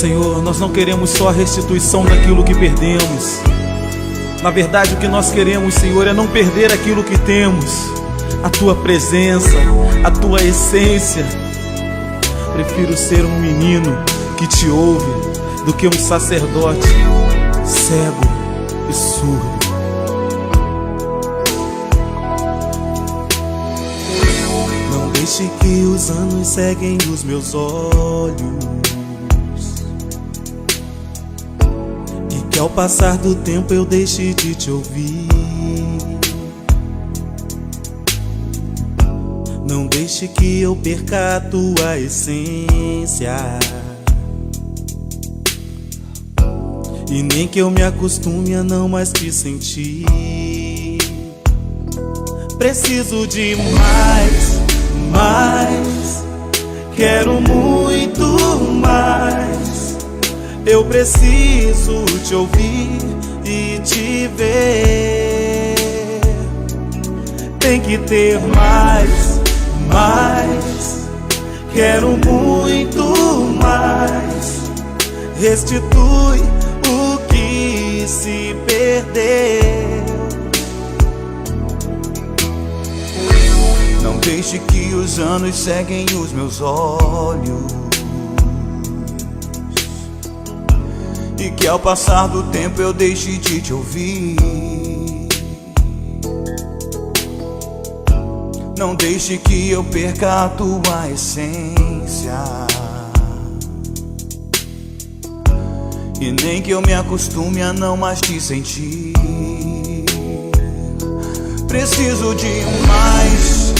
Senhor, nós não queremos só a restituição daquilo que perdemos. Na verdade, o que nós queremos, Senhor, é não perder aquilo que temos, a Tua presença, a Tua essência. Prefiro ser um menino que Te ouve do que um sacerdote cego e surdo. Não deixe que os anos ceguem os meus olhos, e que ao passar do tempo eu deixe de Te ouvir. Não deixe que eu perca a Tua essência, e nem que eu me acostume a não mais Te sentir. Preciso de mais, quero muito mais. Eu preciso Te ouvir e Te ver. Tem que ter mais, quero muito mais. Restitui o que se perdeu. Não deixe que os anos ceguem os meus olhos, e que ao passar do tempo eu deixe de Te ouvir. Não deixe que eu perca a Tua essência, e nem que eu me acostume a não mais Te sentir. Preciso de mais,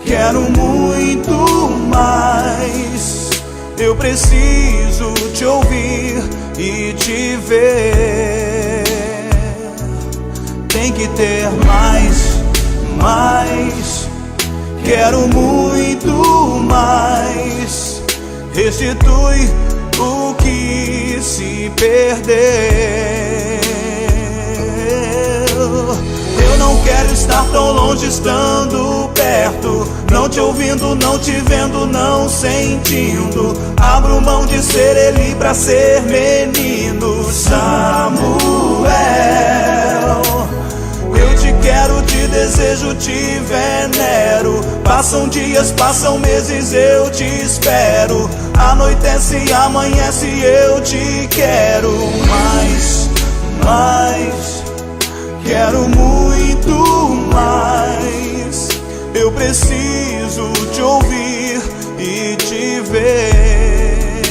quero muito mais. Eu preciso Te ouvir e Te ver. Tem que ter mais, quero muito mais. Restitui o que se perdeu. Eu não quero estar tão longe estando perto, não Te ouvindo, não Te vendo, não sentindo. Abro mão de ser Eli pra ser menino Samuel. Eu Te quero, Te desejo, Te venero. Passam dias, passam meses, eu Te espero. Anoitece e amanhece, eu Te quero mais, quero muito mais. Eu preciso Te ouvir e Te ver.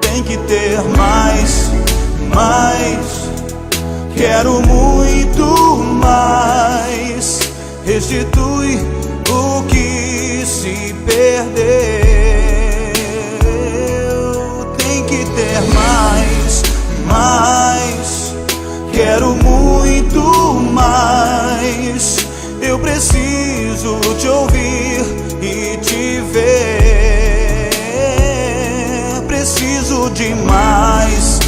Tem que ter mais, quero muito mais. Restitui o que se perdeu. Tem que ter mais, quero muito mais. Eu preciso Te ouvir e Te ver. Preciso de mais,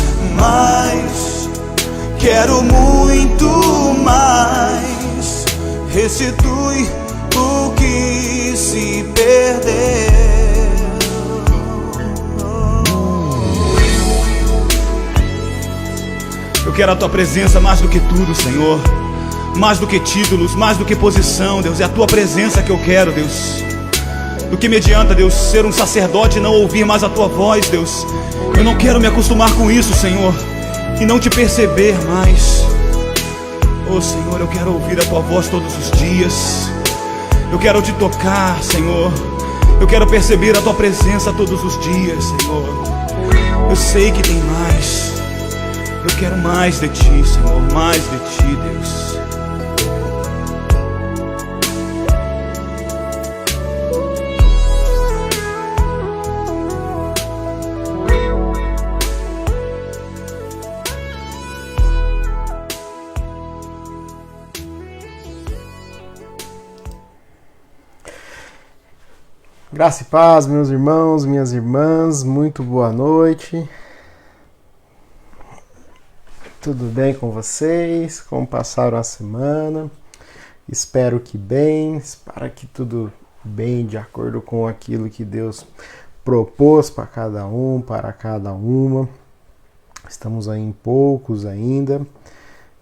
quero muito mais. Restitui o que se perdeu. Eu quero a Tua presença mais do que tudo, Senhor. Mais do que títulos, mais do que posição, Deus. É a Tua presença que eu quero, Deus. Do que me adianta, Deus, ser um sacerdote e não ouvir mais a Tua voz, Deus. Eu não quero me acostumar com isso, Senhor, e não Te perceber mais. Oh, Senhor, eu quero ouvir a Tua voz todos os dias. Eu quero Te tocar, Senhor. Eu quero perceber a Tua presença todos os dias, Senhor. Eu sei que tem mais. Eu quero mais de Ti, Senhor, mais de Ti, Deus. Graça e paz, meus irmãos, minhas irmãs, muito boa noite. Tudo bem com vocês? Como passaram a semana? Espero que bem, para que tudo bem, de acordo com aquilo que Deus propôs para cada um, para cada uma. Estamos aí em poucos ainda.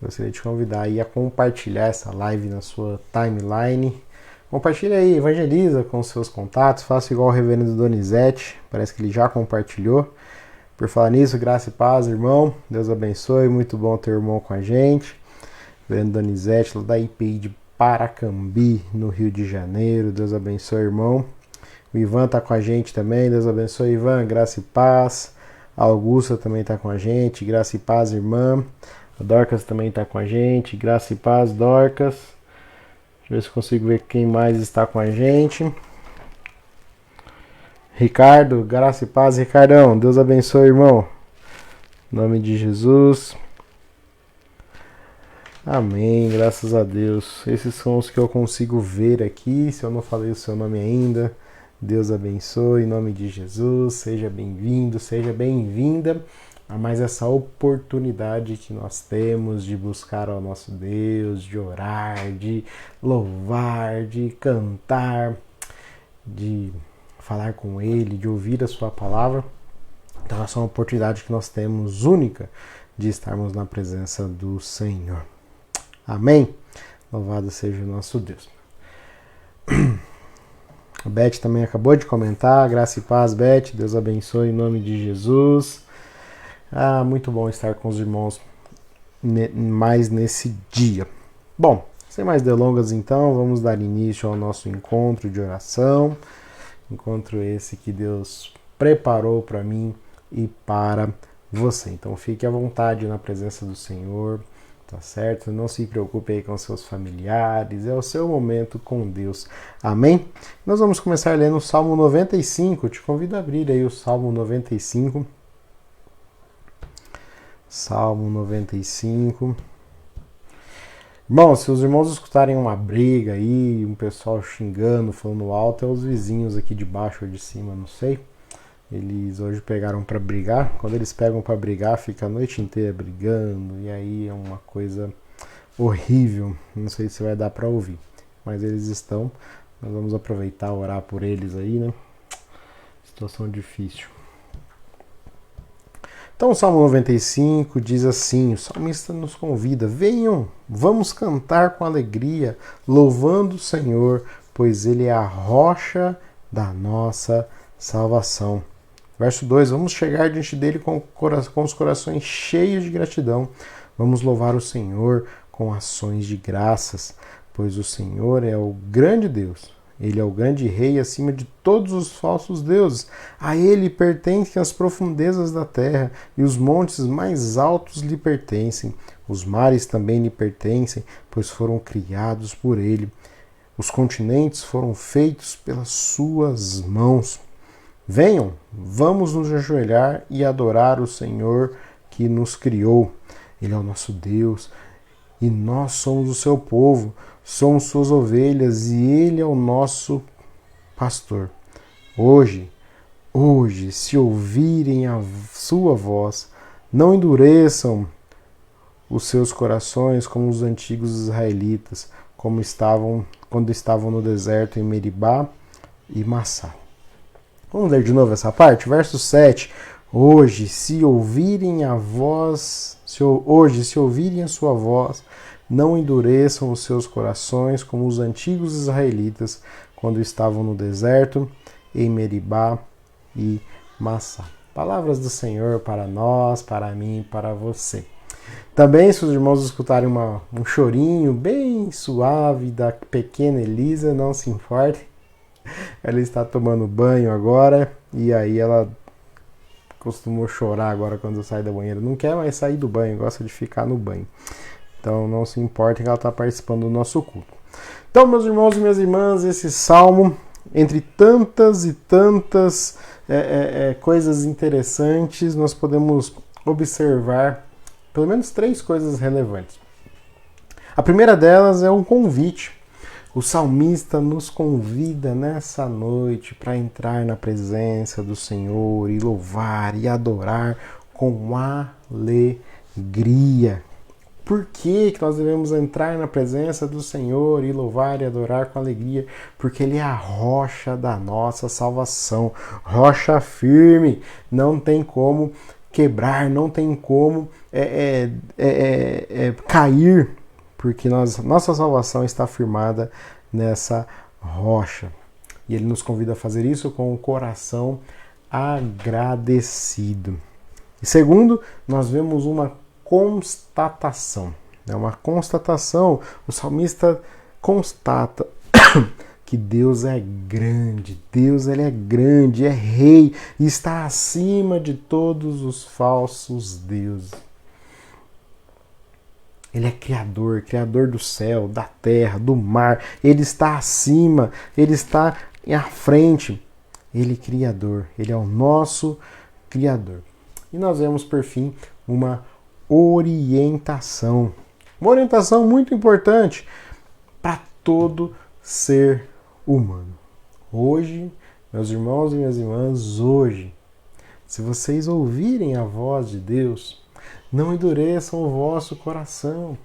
Gostaria de te convidar aí a compartilhar essa live na sua timeline. Compartilha aí, evangeliza com seus contatos, faça igual o reverendo Donizete, parece que ele já compartilhou. Por falar nisso, graça e paz, irmão. Deus abençoe, muito bom ter o irmão com a gente. Reverendo Donizete, lá da IPI de Paracambi, no Rio de Janeiro. Deus abençoe, irmão. O Ivan tá com a gente também, Deus abençoe, Ivan, graça e paz. A Augusta também tá com a gente, graça e paz, irmã. A Dorcas também tá com a gente, graça e paz, Dorcas. Deixa eu ver se consigo ver quem mais está com a gente. Ricardo, graça e paz, Ricardão. Deus abençoe, irmão. Em nome de Jesus. Amém, graças a Deus. Esses são os que eu consigo ver aqui. Se eu não falei o seu nome ainda, Deus abençoe, em nome de Jesus. Seja bem-vindo, seja bem-vinda a mais essa oportunidade que nós temos de buscar ao nosso Deus, de orar, de louvar, de cantar, de falar com Ele, de ouvir a Sua palavra. Então essa é uma oportunidade que nós temos única de estarmos na presença do Senhor. Amém? Louvado seja o nosso Deus. A Beth também acabou de comentar. Graça e paz, Beth. Deus abençoe em nome de Jesus. Muito bom estar com os irmãos mais nesse dia. Bom, sem mais delongas então, vamos dar início ao nosso encontro de oração. Encontro esse que Deus preparou para mim e para você. Então fique à vontade na presença do Senhor, tá certo? Não se preocupe aí com seus familiares, é o seu momento com Deus. Amém? Nós vamos começar lendo o Salmo 95. Eu te convido a abrir aí o Salmo 95. Salmo 95. Bom, se os irmãos escutarem uma briga aí, um pessoal xingando, falando alto, é os vizinhos aqui de baixo ou de cima, não sei. Eles hoje pegaram para brigar. Quando eles pegam para brigar, fica a noite inteira brigando, e aí é uma coisa horrível. Não sei se vai dar para ouvir, mas eles estão. Nós vamos aproveitar, orar por eles aí, né? Situação difícil. Então o Salmo 95 diz assim, o salmista nos convida: venham, vamos cantar com alegria, louvando o Senhor, pois Ele é a rocha da nossa salvação. Verso 2, vamos chegar diante dele com os corações cheios de gratidão, vamos louvar o Senhor com ações de graças, pois o Senhor é o grande Deus. Ele é o grande rei acima de todos os falsos deuses. A ele pertencem as profundezas da terra, e os montes mais altos lhe pertencem. Os mares também lhe pertencem, pois foram criados por ele. Os continentes foram feitos pelas suas mãos. Venham, vamos nos ajoelhar e adorar o Senhor que nos criou. Ele é o nosso Deus, e nós somos o seu povo. Somos suas ovelhas e Ele é o nosso pastor. Hoje, se ouvirem a sua voz, não endureçam os seus corações como os antigos israelitas, quando estavam no deserto em Meribá e Massá. Vamos ler de novo essa parte? Verso 7. Hoje, se ouvirem a sua voz, não endureçam os seus corações como os antigos israelitas, quando estavam no deserto, em Meribá e Massá. Palavras do Senhor para nós, para mim e para você. Também, se os irmãos escutarem um chorinho bem suave da pequena Elisa, não se importem. Ela está tomando banho agora, e aí ela costumou chorar agora quando sai da banheira. Não quer mais sair do banho, gosta de ficar no banho. Então não se importem que ela está participando do nosso culto. Então, meus irmãos e minhas irmãs, esse salmo, entre tantas e tantas coisas interessantes, nós podemos observar pelo menos 3 coisas relevantes. A primeira delas é um convite. O salmista nos convida nessa noite para entrar na presença do Senhor e louvar e adorar com alegria. Por que nós devemos entrar na presença do Senhor e louvar e adorar com alegria? Porque Ele é a rocha da nossa salvação, rocha firme, não tem como quebrar, não tem como cair, porque nossa salvação está firmada nessa rocha. E Ele nos convida a fazer isso com o coração agradecido. E segundo, nós vemos uma constatação. É uma constatação. O salmista constata que Deus é grande. Deus, ele é grande, é rei e está acima de todos os falsos deuses. Ele é criador, criador do céu, da terra, do mar. Ele está acima, ele está à frente. Ele é criador, ele é o nosso criador. E nós vemos, por fim, uma orientação. Uma orientação muito importante para todo ser humano. Hoje, meus irmãos e minhas irmãs, hoje, se vocês ouvirem a voz de Deus, não endureçam o vosso coração.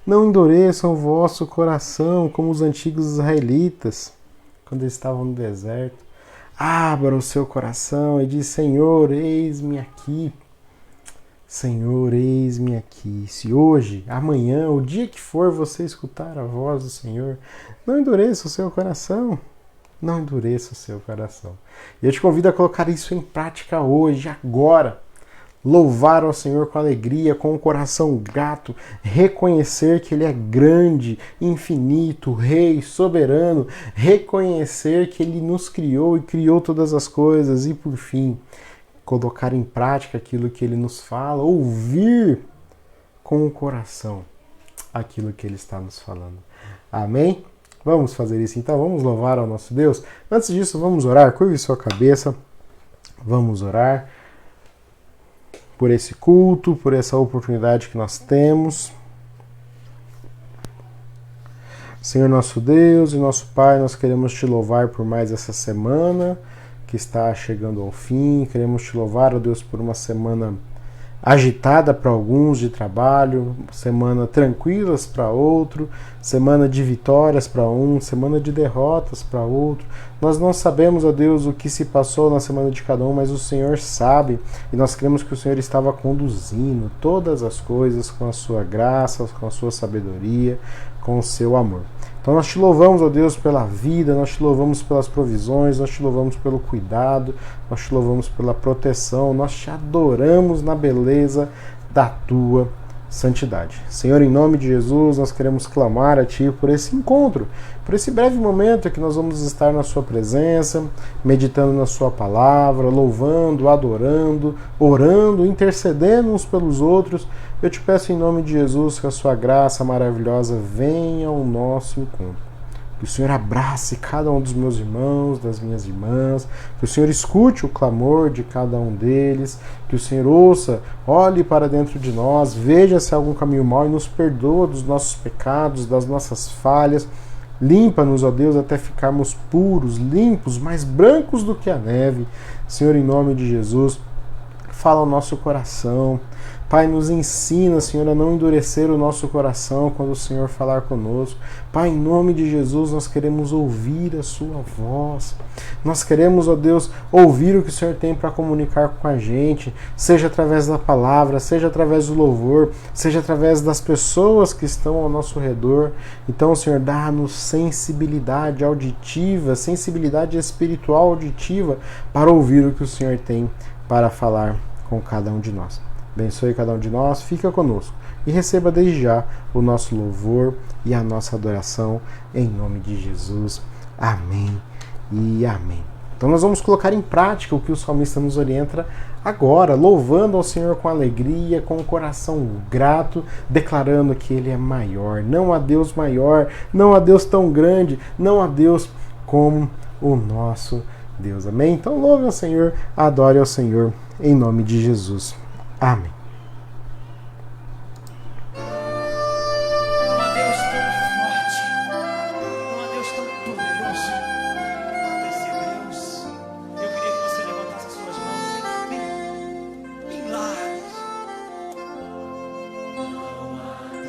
Não endureçam o vosso coração como os antigos israelitas, quando eles estavam no deserto. Abra o seu coração e diz: Senhor, eis-me aqui. Senhor, eis-me aqui. Se hoje, amanhã, o dia que for você escutar a voz do Senhor, não endureça o seu coração. Não endureça o seu coração. E eu te convido a colocar isso em prática hoje, agora. Louvar ao Senhor com alegria, com um coração grato, reconhecer que Ele é grande, infinito, Rei, soberano, reconhecer que Ele nos criou e criou todas as coisas e, por fim, colocar em prática aquilo que Ele nos fala, ouvir com o coração aquilo que Ele está nos falando. Amém? Vamos fazer isso então, vamos louvar ao nosso Deus. Antes disso, vamos orar, curve sua cabeça, vamos orar por esse culto, por essa oportunidade que nós temos. Senhor nosso Deus e nosso Pai, nós queremos te louvar por mais essa semana que está chegando ao fim. Queremos te louvar, ó Deus, por uma semana agitada para alguns de trabalho, semana tranquilas para outro, semana de vitórias para um, semana de derrotas para outro. Nós não sabemos, ó Deus, o que se passou na semana de cada um, mas o Senhor sabe, e nós cremos que o Senhor estava conduzindo todas as coisas com a sua graça, com a sua sabedoria, com o seu amor. Então nós te louvamos, ó Deus, pela vida, nós te louvamos pelas provisões, nós te louvamos pelo cuidado, nós te louvamos pela proteção, nós te adoramos na beleza da tua santidade. Senhor, em nome de Jesus, nós queremos clamar a Ti por esse encontro, por esse breve momento que nós vamos estar na Sua presença, meditando na Sua palavra, louvando, adorando, orando, intercedendo uns pelos outros. Eu te peço em nome de Jesus que a Sua graça maravilhosa venha ao nosso encontro. Que o Senhor abrace cada um dos meus irmãos, das minhas irmãs, que o Senhor escute o clamor de cada um deles, que o Senhor ouça, olhe para dentro de nós, veja se há algum caminho mau e nos perdoa dos nossos pecados, das nossas falhas. Limpa-nos, ó Deus, até ficarmos puros, limpos, mais brancos do que a neve. Senhor, em nome de Jesus, fala ao nosso coração. Pai, nos ensina, Senhor, a não endurecer o nosso coração quando o Senhor falar conosco. Pai, em nome de Jesus, nós queremos ouvir a Sua voz. Nós queremos, ó Deus, ouvir o que o Senhor tem para comunicar com a gente, seja através da palavra, seja através do louvor, seja através das pessoas que estão ao nosso redor. Então, Senhor, dá-nos sensibilidade auditiva, sensibilidade espiritual auditiva para ouvir o que o Senhor tem para falar com cada um de nós. Abençoe cada um de nós, fica conosco e receba desde já o nosso louvor e a nossa adoração em nome de Jesus. Amém e amém. Então nós vamos colocar em prática o que o salmista nos orienta agora, louvando ao Senhor com alegria, com o coração grato, declarando que Ele é maior. Não há Deus maior, não há Deus tão grande, não há Deus como o nosso Deus. Amém? Então louve ao Senhor, adore ao Senhor em nome de Jesus. Amém. Não há Deus tão forte, não há Deus tão poderoso quanto esse Deus. Eu queria que você levantasse as suas mãos bem largas. Não há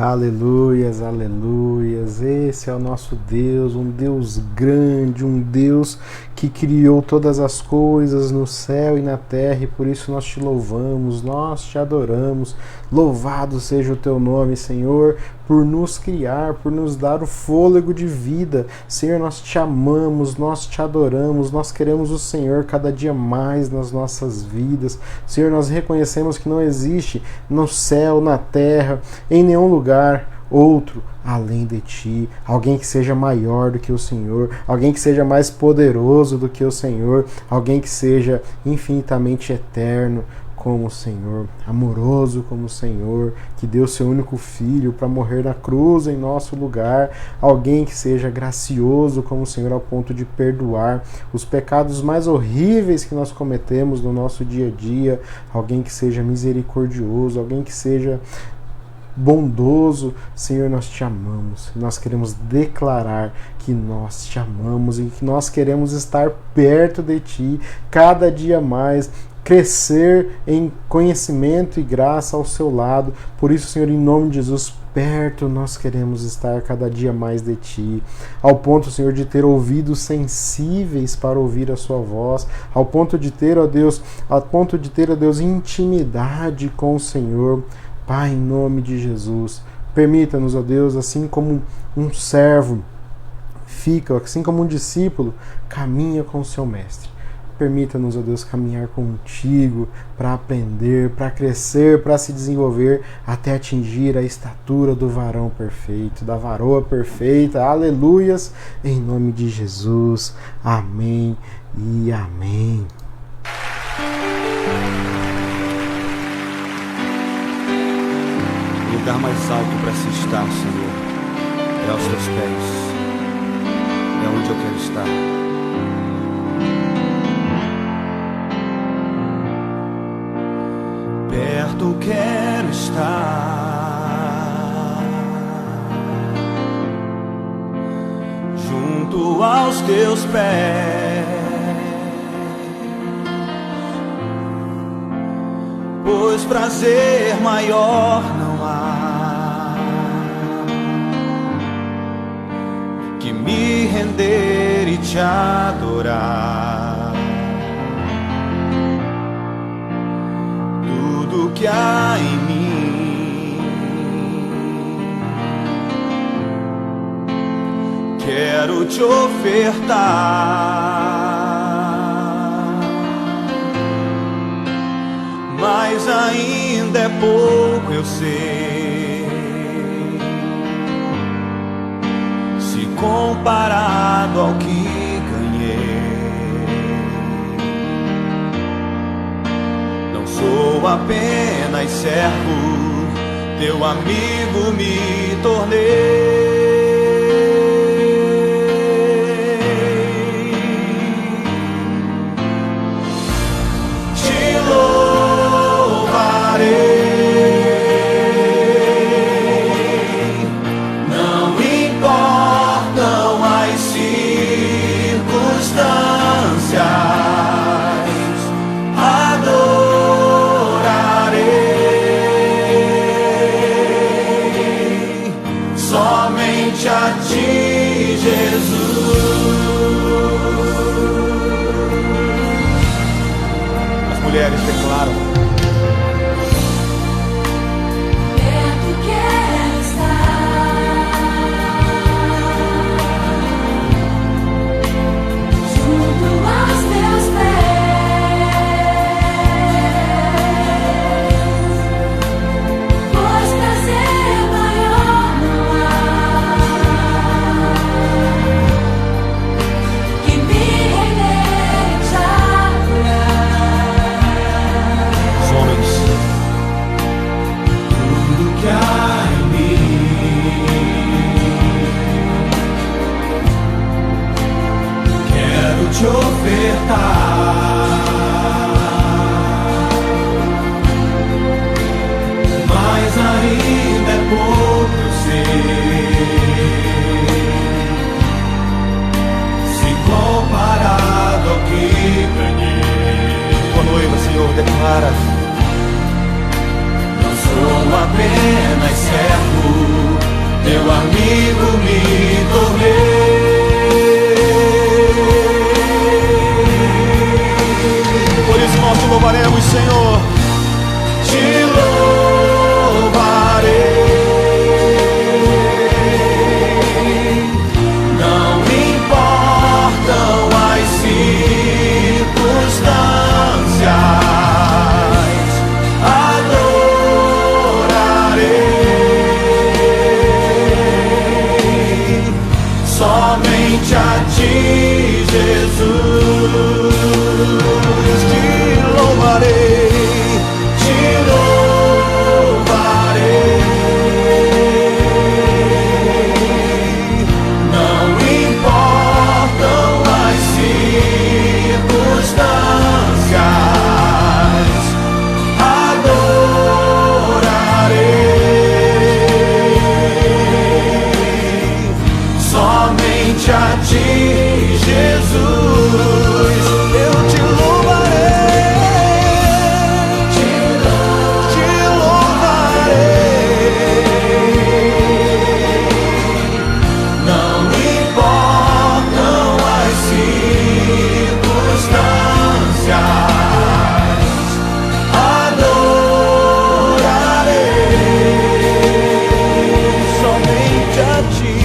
Aleluias, aleluias. Esse é o nosso Deus, um Deus grande, um Deus que criou todas as coisas no céu e na terra, e por isso nós te louvamos, nós te adoramos. Louvado seja o teu nome, Senhor, por nos criar, por nos dar o fôlego de vida. Senhor, nós te amamos, nós te adoramos, nós queremos o Senhor cada dia mais nas nossas vidas. Senhor, nós reconhecemos que não existe no céu, na terra, em nenhum lugar outro além de ti, alguém que seja maior do que o Senhor, alguém que seja mais poderoso do que o Senhor, alguém que seja infinitamente eterno como o Senhor, amoroso como o Senhor, que deu seu único filho para morrer na cruz em nosso lugar, alguém que seja gracioso como o Senhor ao ponto de perdoar os pecados mais horríveis que nós cometemos no nosso dia a dia, alguém que seja misericordioso, alguém que seja bondoso. Senhor, nós te amamos, nós queremos declarar que nós te amamos e que nós queremos estar perto de ti cada dia mais, crescer em conhecimento e graça ao seu lado. Por isso, Senhor, em nome de Jesus, perto nós queremos estar cada dia mais de ti, ao ponto, Senhor, de ter ouvidos sensíveis para ouvir a sua voz, ao ponto de ter, ó Deus, intimidade com o Senhor. Pai, em nome de Jesus, permita-nos, ó Deus, assim como um servo fica, assim como um discípulo caminha com o seu mestre, permita-nos, ó Deus, caminhar contigo para aprender, para crescer, para se desenvolver, até atingir a estatura do varão perfeito, da varoa perfeita. Aleluias, em nome de Jesus. Amém e amém. O lugar mais alto para se estar, Senhor, é aos teus pés. É onde eu quero estar. Perto quero estar, junto aos teus pés, pois prazer maior não há que me render e te adorar. Tudo que há em mim quero te ofertar, mas ainda é pouco, eu sei, se comparado ao que sou apenas servo, teu amigo me tornei. Te louvarei, não importam as circunstâncias. A ti, Jesus. As mulheres declaram: perto quero estar, junto aos teus pés, pois prazer maior não há que me render e te adorar. Os homens, tudo que há em mim quero te ofertar, mas ainda é pouco, eu sei, se comparado ao que ganhei. Tua noiva, Senhor, declara: não sou apenas servo, teu amigo me tornei. Por isso nós te louvaremos, Senhor. Te louvarei. Não importam as circunstâncias, adorarei somente a ti, Jesus. Te louvarei, te louvarei. Não importam as circunstâncias, adorarei somente a ti, Jesus. Eu te louvarei, te louvarei. Não importam as circunstâncias, adorarei somente a ti,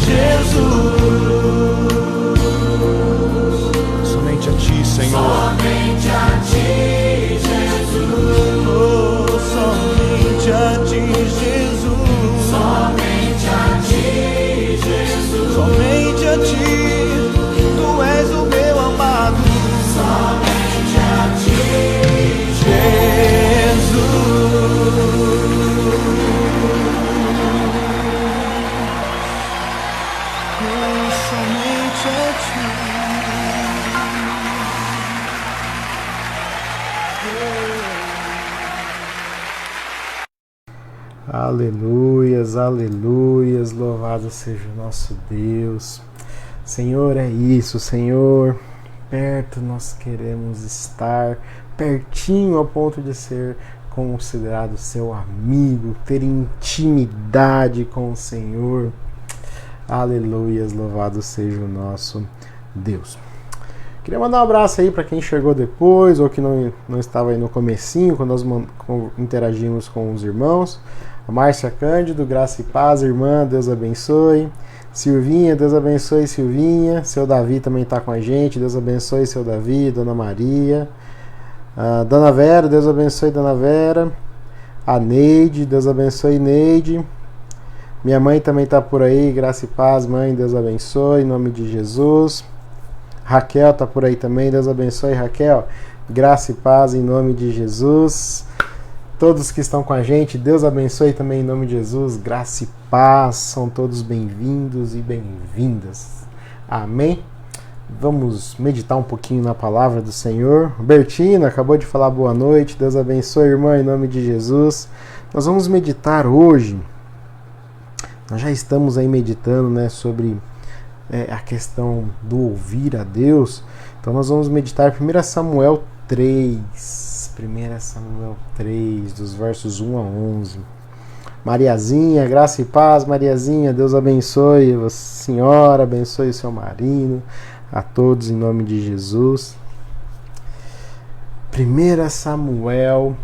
Jesus. Somente a ti, Senhor. Somente a ti, Jesus. Oh, somente a ti, Jesus. Somente a ti, Jesus. Somente a ti, tu és o meu amado. Somente a ti, Jesus. Somente a ti. Aleluias, aleluias, louvado seja o nosso Deus. Senhor, é isso, Senhor. Perto nós queremos estar, pertinho ao ponto de ser considerado seu amigo, ter intimidade com o Senhor. Aleluias, louvado seja o nosso Deus. Queria mandar um abraço aí para quem chegou depois ou que não estava aí no comecinho, quando nós interagimos com os irmãos. A Márcia Cândido, graça e paz, irmã, Deus abençoe. Silvinha, Deus abençoe, Silvinha. Seu Davi também está com a gente, Deus abençoe, seu Davi. Dona Maria. Dona Vera, Deus abençoe, Dona Vera. A Neide, Deus abençoe, Neide. Minha mãe também está por aí, graça e paz, mãe, Deus abençoe, em nome de Jesus. Raquel está por aí também, Deus abençoe, Raquel. Graça e paz, em nome de Jesus. Todos que estão com a gente, Deus abençoe também, em nome de Jesus. Graça e paz, são todos bem-vindos e bem-vindas. Amém? Vamos meditar um pouquinho na palavra do Senhor. Bertina acabou de falar boa noite, Deus abençoe, irmã, em nome de Jesus. Nós vamos meditar hoje. Nós já estamos aí meditando, né, sobre a questão do ouvir a Deus. Então nós vamos meditar 1 Samuel 3. 1 Samuel 3, dos versos 1 a 11. Mariazinha, graça e paz, Mariazinha, Deus abençoe a senhora, abençoe o seu marido, a todos em nome de Jesus. 1 Samuel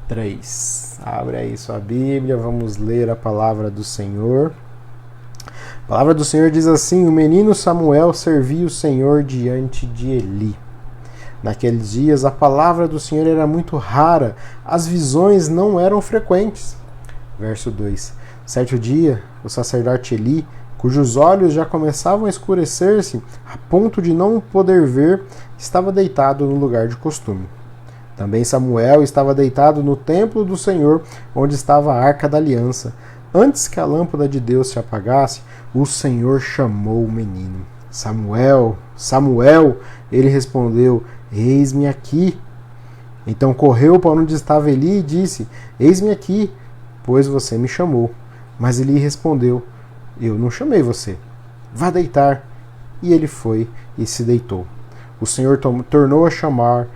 3. Abre aí sua Bíblia, vamos ler a palavra do Senhor. A palavra do Senhor diz assim: o menino Samuel servia o Senhor diante de Eli. Naqueles dias a palavra do Senhor era muito rara, as visões não eram frequentes. Verso 2. Certo dia, o sacerdote Eli, cujos olhos já começavam a escurecer-se, a ponto de não poder ver, estava deitado no lugar de costume. Também Samuel estava deitado no templo do Senhor, onde estava a arca da aliança. Antes que a lâmpada de Deus se apagasse, o Senhor chamou o menino. Samuel, Samuel, ele respondeu: eis-me aqui. Então correu para onde estava Eli e disse: eis-me aqui, pois você me chamou. Mas Eli respondeu: eu não chamei você. Vá deitar. E ele foi e se deitou. O Senhor tornou a chamar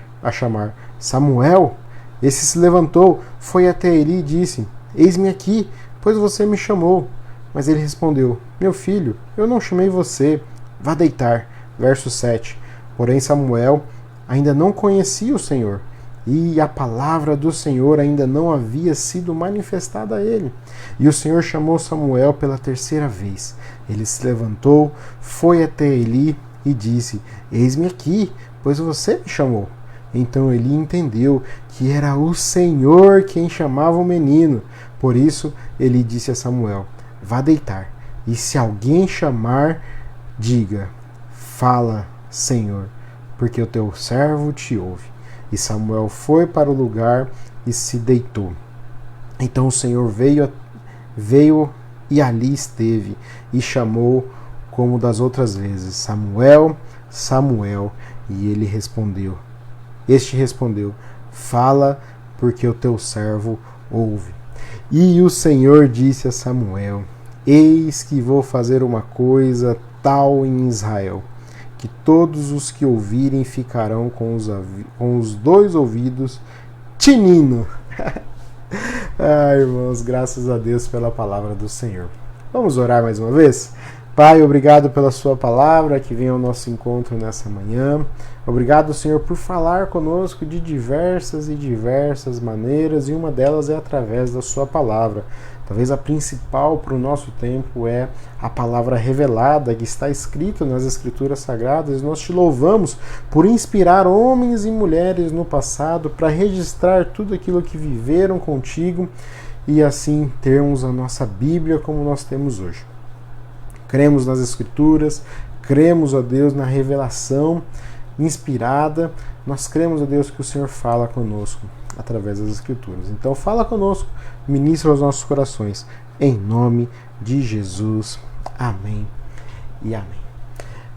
Samuel. Esse se levantou, foi até Eli e disse: eis-me aqui, pois você me chamou. Mas ele respondeu, meu filho, eu não chamei você, vá deitar. Verso 7. Porém Samuel ainda não conhecia o Senhor, e a palavra do Senhor ainda não havia sido manifestada a ele. E o Senhor chamou Samuel pela terceira vez. Ele se levantou, foi até Eli e disse, eis-me aqui, pois você me chamou. Então Eli entendeu que era o Senhor quem chamava o menino. Por isso Eli disse a Samuel, vá deitar, e se alguém chamar, diga, fala, Senhor, porque o teu servo te ouve. E Samuel foi para o lugar e se deitou. Então o Senhor veio e ali esteve, e chamou como das outras vezes, Samuel, Samuel, e ele respondeu. Este respondeu, fala, porque o teu servo ouve. E o Senhor disse a Samuel, eis que vou fazer uma coisa tal em Israel, que todos os que ouvirem ficarão com os dois ouvidos tinindo. Irmãos, graças a Deus pela palavra do Senhor. Vamos orar mais uma vez? Pai, obrigado pela sua palavra que vem ao nosso encontro nessa manhã. Obrigado, Senhor, por falar conosco de diversas maneiras, e uma delas é através da sua palavra. Talvez a principal para o nosso tempo é a palavra revelada que está escrita nas Escrituras Sagradas. Nós te louvamos por inspirar homens e mulheres no passado para registrar tudo aquilo que viveram contigo e assim termos a nossa Bíblia como nós temos hoje. Cremos nas Escrituras, cremos, ó Deus, na revelação inspirada. Nós cremos, ó Deus, que o Senhor fala conosco através das Escrituras. Então fala conosco, ministra aos nossos corações, em nome de Jesus. Amém e amém.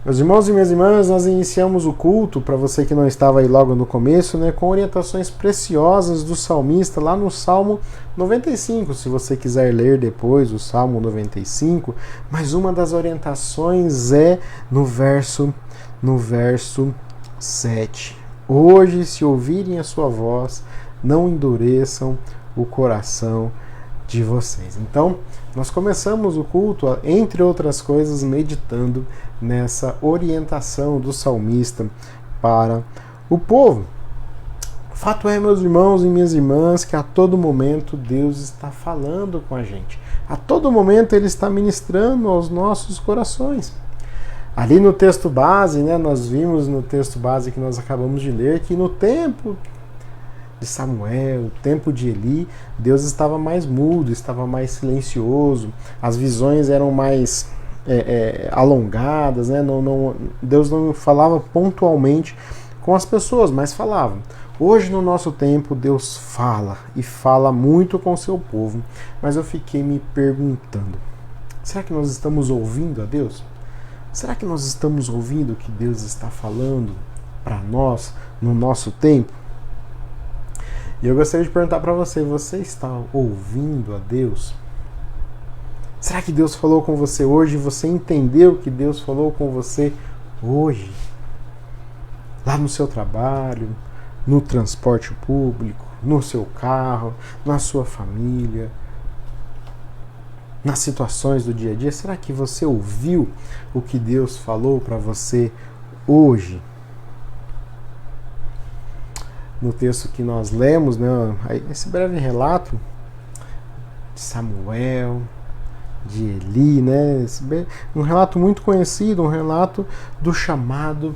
Meus irmãos e minhas irmãs, nós iniciamos o culto, para você que não estava aí logo no começo, com orientações preciosas do salmista lá no Salmo 95. Se você quiser ler depois o Salmo 95, mas uma das orientações é no verso 7. Hoje, se ouvirem a sua voz, não endureçam o coração de vocês. Então, nós começamos o culto, entre outras coisas, meditando nessa orientação do salmista para o povo. O fato é, meus irmãos e minhas irmãs, que a todo momento Deus está falando com a gente. A todo momento Ele está ministrando aos nossos corações. Ali no texto base, nós vimos no texto base que nós acabamos de ler, que no tempo de Samuel, o tempo de Eli, Deus estava mais mudo, estava mais silencioso, as visões eram mais alongadas, Deus não falava pontualmente com as pessoas, mas falava. Hoje, no nosso tempo, Deus fala, e fala muito com o seu povo, mas eu fiquei me perguntando, será que nós estamos ouvindo a Deus? Será que nós estamos ouvindo o que Deus está falando para nós no nosso tempo? E eu gostaria de perguntar para você, você está ouvindo a Deus? Será que Deus falou com você hoje e você entendeu que Deus falou com você hoje? Lá no seu trabalho, no transporte público, no seu carro, na sua família, nas situações do dia a dia, será que você ouviu o que Deus falou para você hoje? No texto que nós lemos, esse breve relato de Samuel, de Eli, um relato muito conhecido, um relato do chamado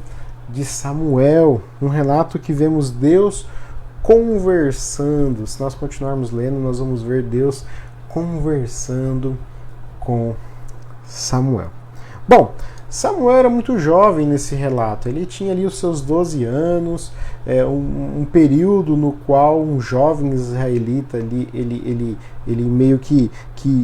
de Samuel, um relato que vemos Deus conversando. Se nós continuarmos lendo, nós vamos ver Deus conversando com Samuel. Bom, Samuel era muito jovem nesse relato, ele tinha ali os seus 12 anos, um período no qual um jovem israelita ele meio que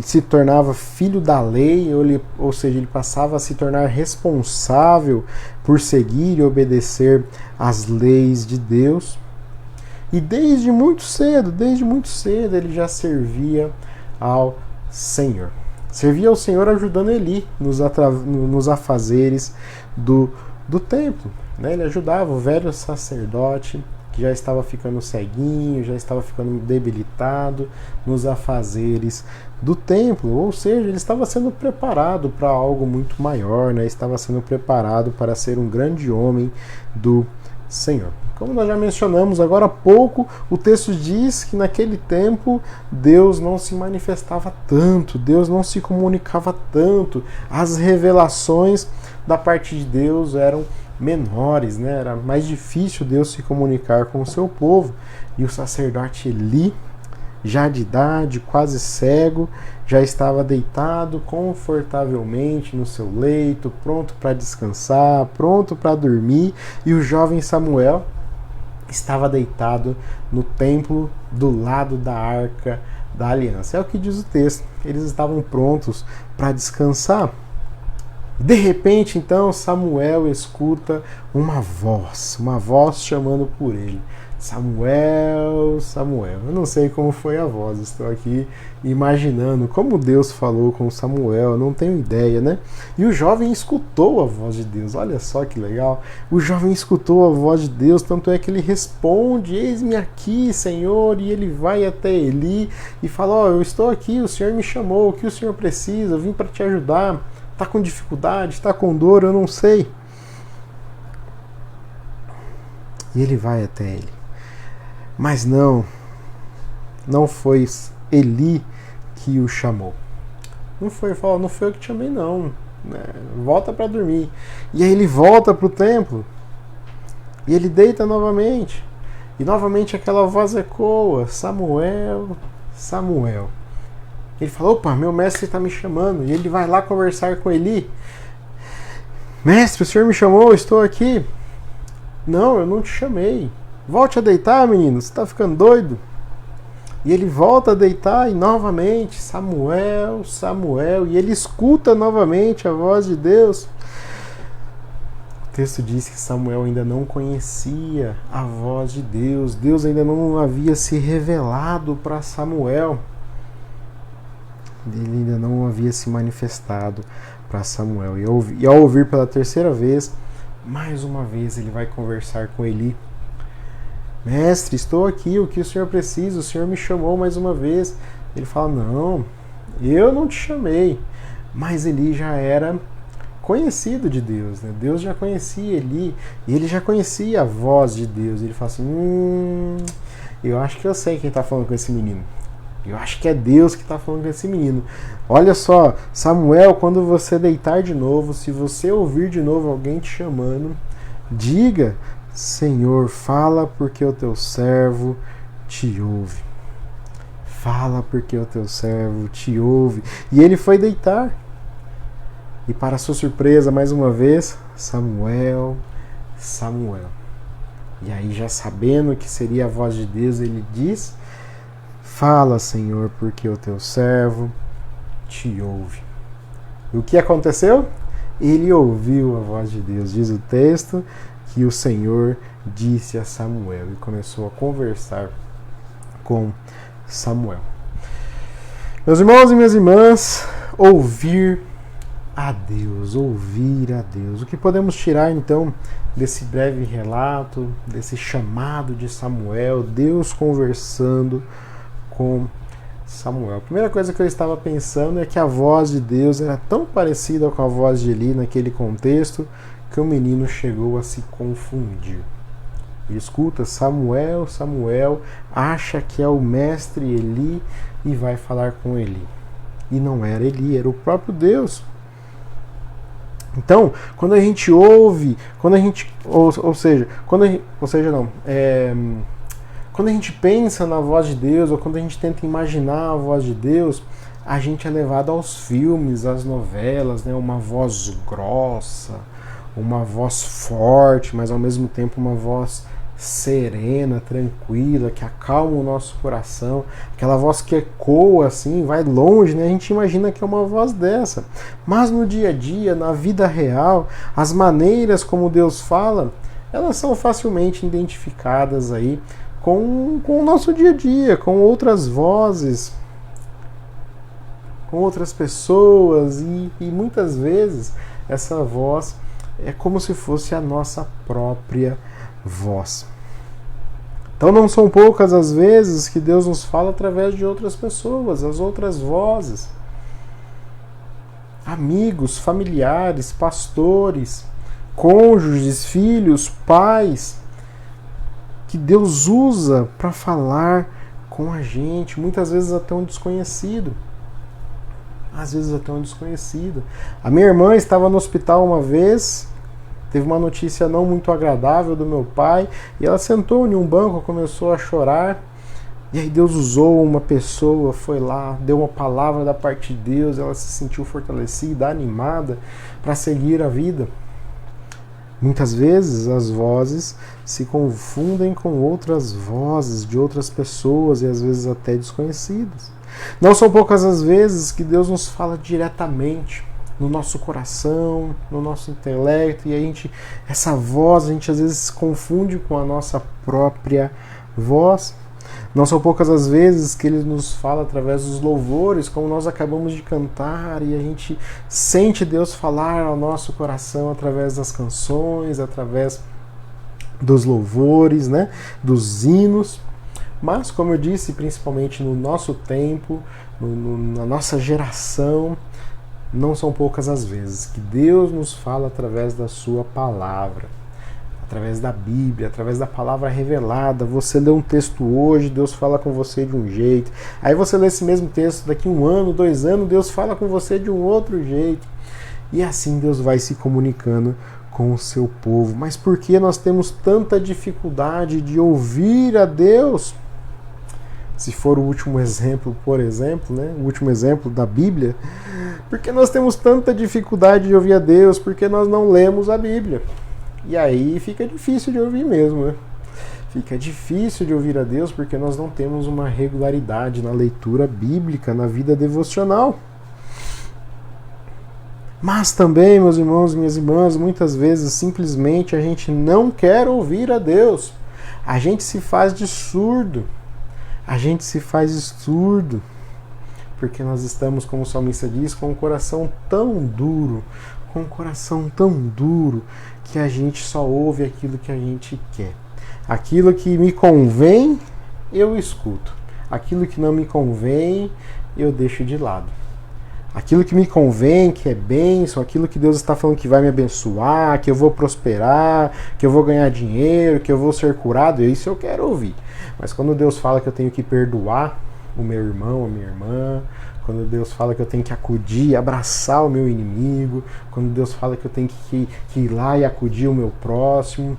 se tornava filho da lei, ou seja, ele passava a se tornar responsável por seguir e obedecer às leis de Deus. E desde muito cedo ele já servia ao Senhor. Servia ao Senhor ajudando Eli nos afazeres do templo. Ele ajudava o velho sacerdote que já estava ficando ceguinho, já estava ficando debilitado nos afazeres do templo, ou seja, ele estava sendo preparado para algo muito maior, né? Estava sendo preparado para ser um grande homem do Senhor. Como nós já mencionamos agora há pouco, o texto diz que naquele tempo Deus não se manifestava tanto, Deus não se comunicava tanto, as revelações da parte de Deus eram menores, né? Era mais difícil Deus se comunicar com o seu povo. E o sacerdote Eli, já de idade, quase cego, já estava deitado confortavelmente no seu leito, pronto para descansar, pronto para dormir, e o jovem Samuel estava deitado no templo do lado da Arca da Aliança. É o que diz o texto. Eles estavam prontos para descansar. De repente, então, Samuel escuta uma voz chamando por ele. Samuel, Samuel. Eu não sei como foi a voz, estou aqui imaginando como Deus falou com Samuel, eu não tenho ideia, né? E o jovem escutou a voz de Deus, olha só que legal. O jovem escutou a voz de Deus, tanto é que ele responde: eis-me aqui, Senhor, e ele vai até Eli e fala: ó, eu estou aqui, o Senhor me chamou, o que o Senhor precisa? Eu vim para te ajudar. Está com dificuldade, está com dor, eu não sei. E ele vai até ele. Mas não foi Eli que o chamou. Não foi eu que te chamei, não. Volta para dormir. E aí ele volta para o templo. E ele deita novamente. E novamente aquela voz ecoa: Samuel, Samuel. Ele fala: opa, meu mestre está me chamando. E ele vai lá conversar com Eli. Mestre, o senhor me chamou, eu estou aqui. Não, eu não te chamei. Volte a deitar, menino, você está ficando doido? E ele volta a deitar e novamente: Samuel, Samuel. E ele escuta novamente a voz de Deus. O texto diz que Samuel ainda não conhecia a voz de Deus. Deus ainda não havia se revelado para Samuel. Ele ainda não havia se manifestado para Samuel. E ao ouvir pela terceira vez, mais uma vez ele vai conversar com Eli. Mestre, estou aqui, o que o senhor precisa? O senhor me chamou mais uma vez. Ele fala: não, eu não te chamei. Mas Eli já era conhecido de Deus, né? Deus já conhecia Eli, e ele já conhecia a voz de Deus. Ele fala assim: eu acho que eu sei quem está falando com esse menino. Eu acho que é Deus que está falando com esse menino. Olha só, Samuel, quando você deitar de novo, se você ouvir de novo alguém te chamando, diga: Senhor, fala porque o teu servo te ouve. Fala porque o teu servo te ouve. E ele foi deitar. E para sua surpresa, mais uma vez, Samuel, Samuel. E aí, já sabendo que seria a voz de Deus, ele diz: fala, Senhor, porque o teu servo te ouve. E o que aconteceu? Ele ouviu a voz de Deus. Diz o texto que o Senhor disse a Samuel e começou a conversar com Samuel. Meus irmãos e minhas irmãs, ouvir a Deus. O que podemos tirar então desse breve relato, desse chamado de Samuel, Deus conversando com Samuel? A primeira coisa que eu estava pensando é que a voz de Deus era tão parecida com a voz de Eli naquele contexto que o menino chegou a se confundir. Ele escuta: Samuel, Samuel, acha que é o mestre Eli e vai falar com Eli. E não era Eli, era o próprio Deus. Então, quando a gente ouve, quando a gente pensa na voz de Deus, ou quando a gente tenta imaginar a voz de Deus, a gente é levado aos filmes, às novelas, né? Uma voz grossa, uma voz forte, mas ao mesmo tempo uma voz serena, tranquila, que acalma o nosso coração, aquela voz que ecoa assim, vai longe, né? A gente imagina que é uma voz dessa. Mas no dia a dia, na vida real, as maneiras como Deus fala, elas são facilmente identificadas aí com o nosso dia a dia, com outras vozes, com outras pessoas, e muitas vezes essa voz é como se fosse a nossa própria voz. Então não são poucas as vezes que Deus nos fala através de outras pessoas, as outras vozes. Amigos, familiares, pastores, cônjuges, filhos, pais, que Deus usa para falar com a gente, muitas vezes até um desconhecido. Às vezes até um desconhecido. A minha irmã estava no hospital uma vez, teve uma notícia não muito agradável do meu pai, e ela sentou em um banco, começou a chorar, e aí Deus usou uma pessoa, foi lá, deu uma palavra da parte de Deus, ela se sentiu fortalecida, animada para seguir a vida. Muitas vezes as vozes se confundem com outras vozes de outras pessoas e às vezes até desconhecidas. Não são poucas as vezes que Deus nos fala diretamente no nosso coração, no nosso intelecto, e essa voz a gente às vezes se confunde com a nossa própria voz. Não são poucas as vezes que Ele nos fala através dos louvores, como nós acabamos de cantar, e a gente sente Deus falar ao nosso coração através das canções, através dos louvores, né, dos hinos. Mas, como eu disse, principalmente no nosso tempo, na nossa geração, não são poucas as vezes que Deus nos fala através da sua palavra, através da Bíblia, através da palavra revelada. Você lê um texto hoje, Deus fala com você de um jeito. Aí você lê esse mesmo texto daqui 1 ano, 2 anos, Deus fala com você de um outro jeito. E assim Deus vai se comunicando com o seu povo. Mas por que nós temos tanta dificuldade de ouvir a Deus? Se for o último exemplo, por exemplo, né? O último exemplo da Bíblia, porque nós temos tanta dificuldade de ouvir a Deus, porque nós não lemos a Bíblia. E aí fica difícil de ouvir mesmo, né? Fica difícil de ouvir a Deus porque nós não temos uma regularidade na leitura bíblica, na vida devocional. Mas também, meus irmãos e minhas irmãs, muitas vezes simplesmente a gente não quer ouvir a Deus. A gente se faz de surdo. A gente se faz de surdo porque nós estamos, como o salmista diz, com um coração tão duro, que a gente só ouve aquilo que a gente quer. Aquilo que me convém, eu escuto. Aquilo que não me convém, eu deixo de lado. Aquilo que me convém, que é bênção, aquilo que Deus está falando que vai me abençoar, que eu vou prosperar, que eu vou ganhar dinheiro, que eu vou ser curado, isso eu quero ouvir. Mas quando Deus fala que eu tenho que perdoar o meu irmão, a minha irmã, quando Deus fala que eu tenho que acudir, abraçar o meu inimigo, quando Deus fala que eu tenho que ir lá e acudir o meu próximo,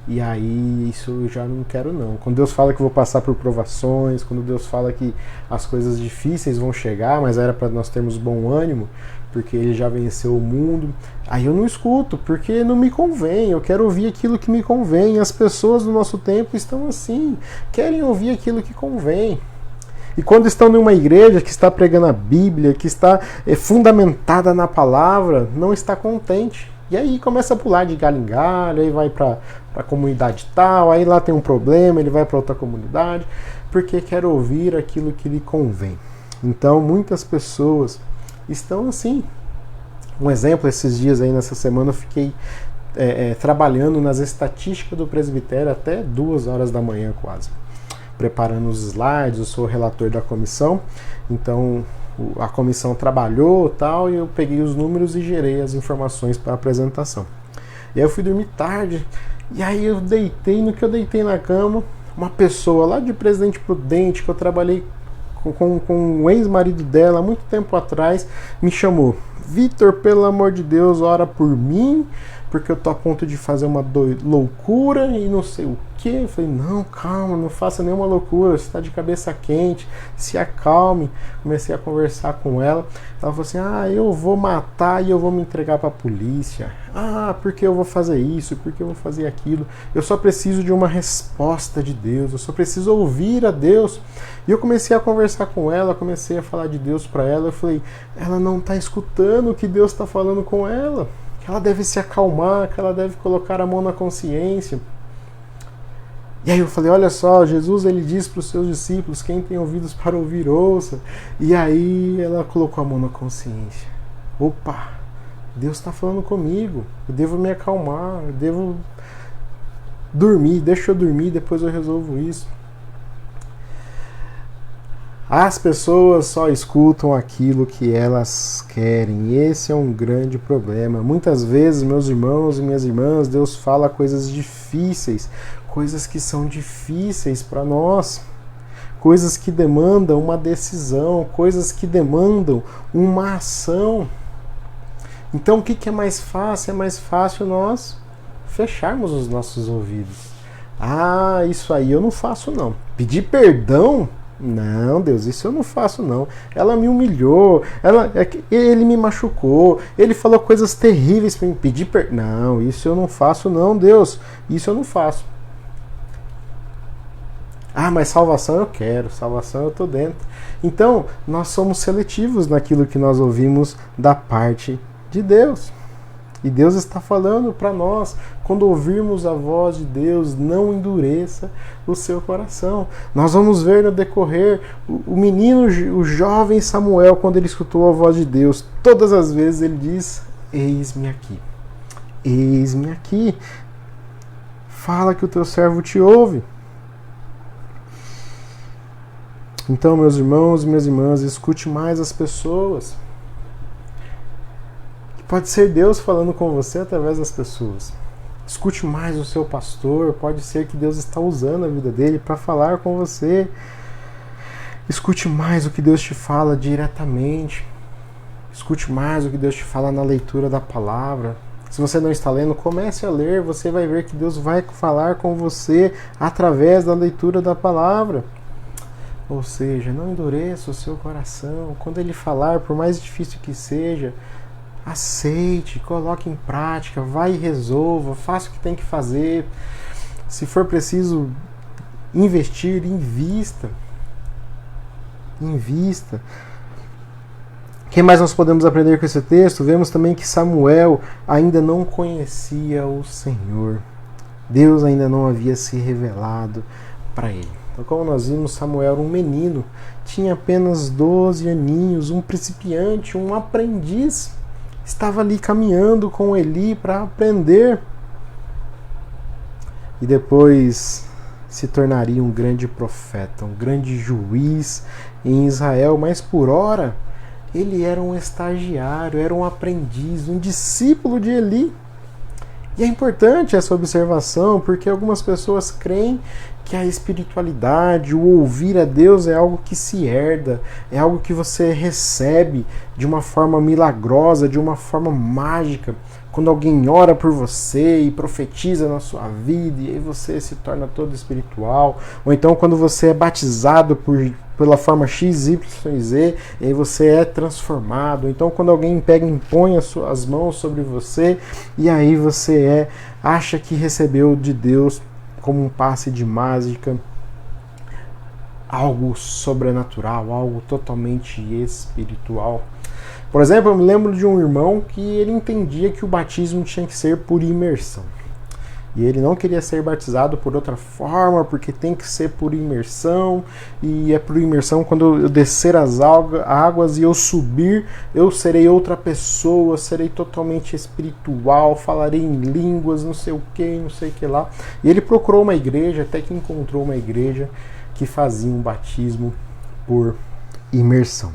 e aí isso eu já não quero não. Quando Deus fala que eu vou passar por provações, quando Deus fala que as coisas difíceis vão chegar, mas era para nós termos bom ânimo, porque Ele já venceu o mundo, aí eu não escuto, porque não me convém, eu quero ouvir aquilo que me convém. As pessoas do nosso tempo estão assim, querem ouvir aquilo que convém. E quando estão numa igreja que está pregando a Bíblia, que está fundamentada na palavra, não está contente. E aí começa a pular de galho em galho, aí vai para a comunidade tal, aí lá tem um problema, ele vai para outra comunidade, porque quer ouvir aquilo que lhe convém. Então muitas pessoas estão assim. Um exemplo, esses dias aí, nessa semana, eu fiquei trabalhando nas estatísticas do presbitério até 2 horas da manhã quase, preparando os slides. Eu sou o relator da comissão, então a comissão trabalhou tal, e eu peguei os números e gerei as informações para a apresentação. E aí eu fui dormir tarde, e aí eu deitei, no que eu deitei na cama, uma pessoa lá de Presidente Prudente, que eu trabalhei com o ex-marido dela há muito tempo atrás, me chamou: Vitor, pelo amor de Deus, ora por mim, porque eu tô a ponto de fazer uma loucura e não sei o que. Eu falei: não, calma, não faça nenhuma loucura, você está de cabeça quente, se acalme. Comecei a conversar com ela. Ela falou assim: eu vou matar e eu vou me entregar para a polícia. Porque eu vou fazer isso, porque eu vou fazer aquilo. Eu só preciso de uma resposta de Deus, eu só preciso ouvir a Deus. E eu comecei a conversar com ela, comecei a falar de Deus para ela. Eu falei: ela não está escutando o que Deus está falando com ela, que ela deve se acalmar, que ela deve colocar a mão na consciência. E aí eu falei: olha só, Jesus, ele diz para os seus discípulos: quem tem ouvidos para ouvir, ouça. E aí ela colocou a mão na consciência. Opa, Deus está falando comigo, eu devo me acalmar, eu devo dormir, deixa eu dormir, depois eu resolvo isso. As pessoas só escutam aquilo que elas querem, e esse é um grande problema. Muitas vezes, meus irmãos e minhas irmãs, Deus fala coisas difíceis, coisas que são difíceis para nós, coisas que demandam uma decisão, coisas que demandam uma ação. Então, o que é mais fácil? É mais fácil nós fecharmos os nossos ouvidos. Ah, isso aí eu não faço não. Pedir perdão? Não, Deus, isso eu não faço não. Ela me humilhou, ele me machucou, ele falou coisas terríveis para me pedir perdão. Não, isso eu não faço não, Deus. Isso eu não faço. Ah, mas salvação eu quero, salvação eu tô dentro. Então, nós somos seletivos naquilo que nós ouvimos da parte de Deus. E Deus está falando para nós, quando ouvirmos a voz de Deus, não endureça o seu coração. Nós vamos ver no decorrer o menino, o jovem Samuel, quando ele escutou a voz de Deus, todas as vezes ele diz: eis-me aqui, eis-me aqui. Fala que o teu servo te ouve. Então, meus irmãos e minhas irmãs, escute mais as pessoas. Pode ser Deus falando com você através das pessoas. Escute mais o seu pastor. Pode ser que Deus está usando a vida dele para falar com você. Escute mais o que Deus te fala diretamente. Escute mais o que Deus te fala na leitura da palavra. Se você não está lendo, comece a ler. Você vai ver que Deus vai falar com você através da leitura da palavra. Ou seja, não endureça o seu coração. Quando Ele falar, por mais difícil que seja, aceite, coloque em prática, vai e resolva, faça o que tem que fazer. Se for preciso investir, invista. Invista. O que mais nós podemos aprender com esse texto? Vemos também que Samuel ainda não conhecia o Senhor. Deus ainda não havia se revelado para ele. Então, como nós vimos, Samuel era um menino, tinha apenas 12 aninhos, um principiante, um aprendiz. Estava ali caminhando com Eli para aprender. E depois se tornaria um grande profeta, um grande juiz em Israel. Mas por ora, ele era um estagiário, era um aprendiz, um discípulo de Eli. E é importante essa observação, porque algumas pessoas creem que a espiritualidade, o ouvir a Deus é algo que se herda, é algo que você recebe de uma forma milagrosa, de uma forma mágica, quando alguém ora por você e profetiza na sua vida, e aí você se torna todo espiritual, ou então quando você é batizado pela forma X, Y, Z, e aí você é transformado, ou então quando alguém pega e impõe as mãos sobre você, e aí você acha que recebeu de Deus como um passe de mágica, algo sobrenatural, algo totalmente espiritual. Por exemplo, eu me lembro de um irmão que ele entendia que o batismo tinha que ser por imersão. E ele não queria ser batizado por outra forma, porque tem que ser por imersão, e é por imersão quando eu descer as águas e eu subir, eu serei outra pessoa, serei totalmente espiritual, falarei em línguas, não sei o que lá. E ele procurou uma igreja, até que encontrou uma igreja que fazia um batismo por imersão.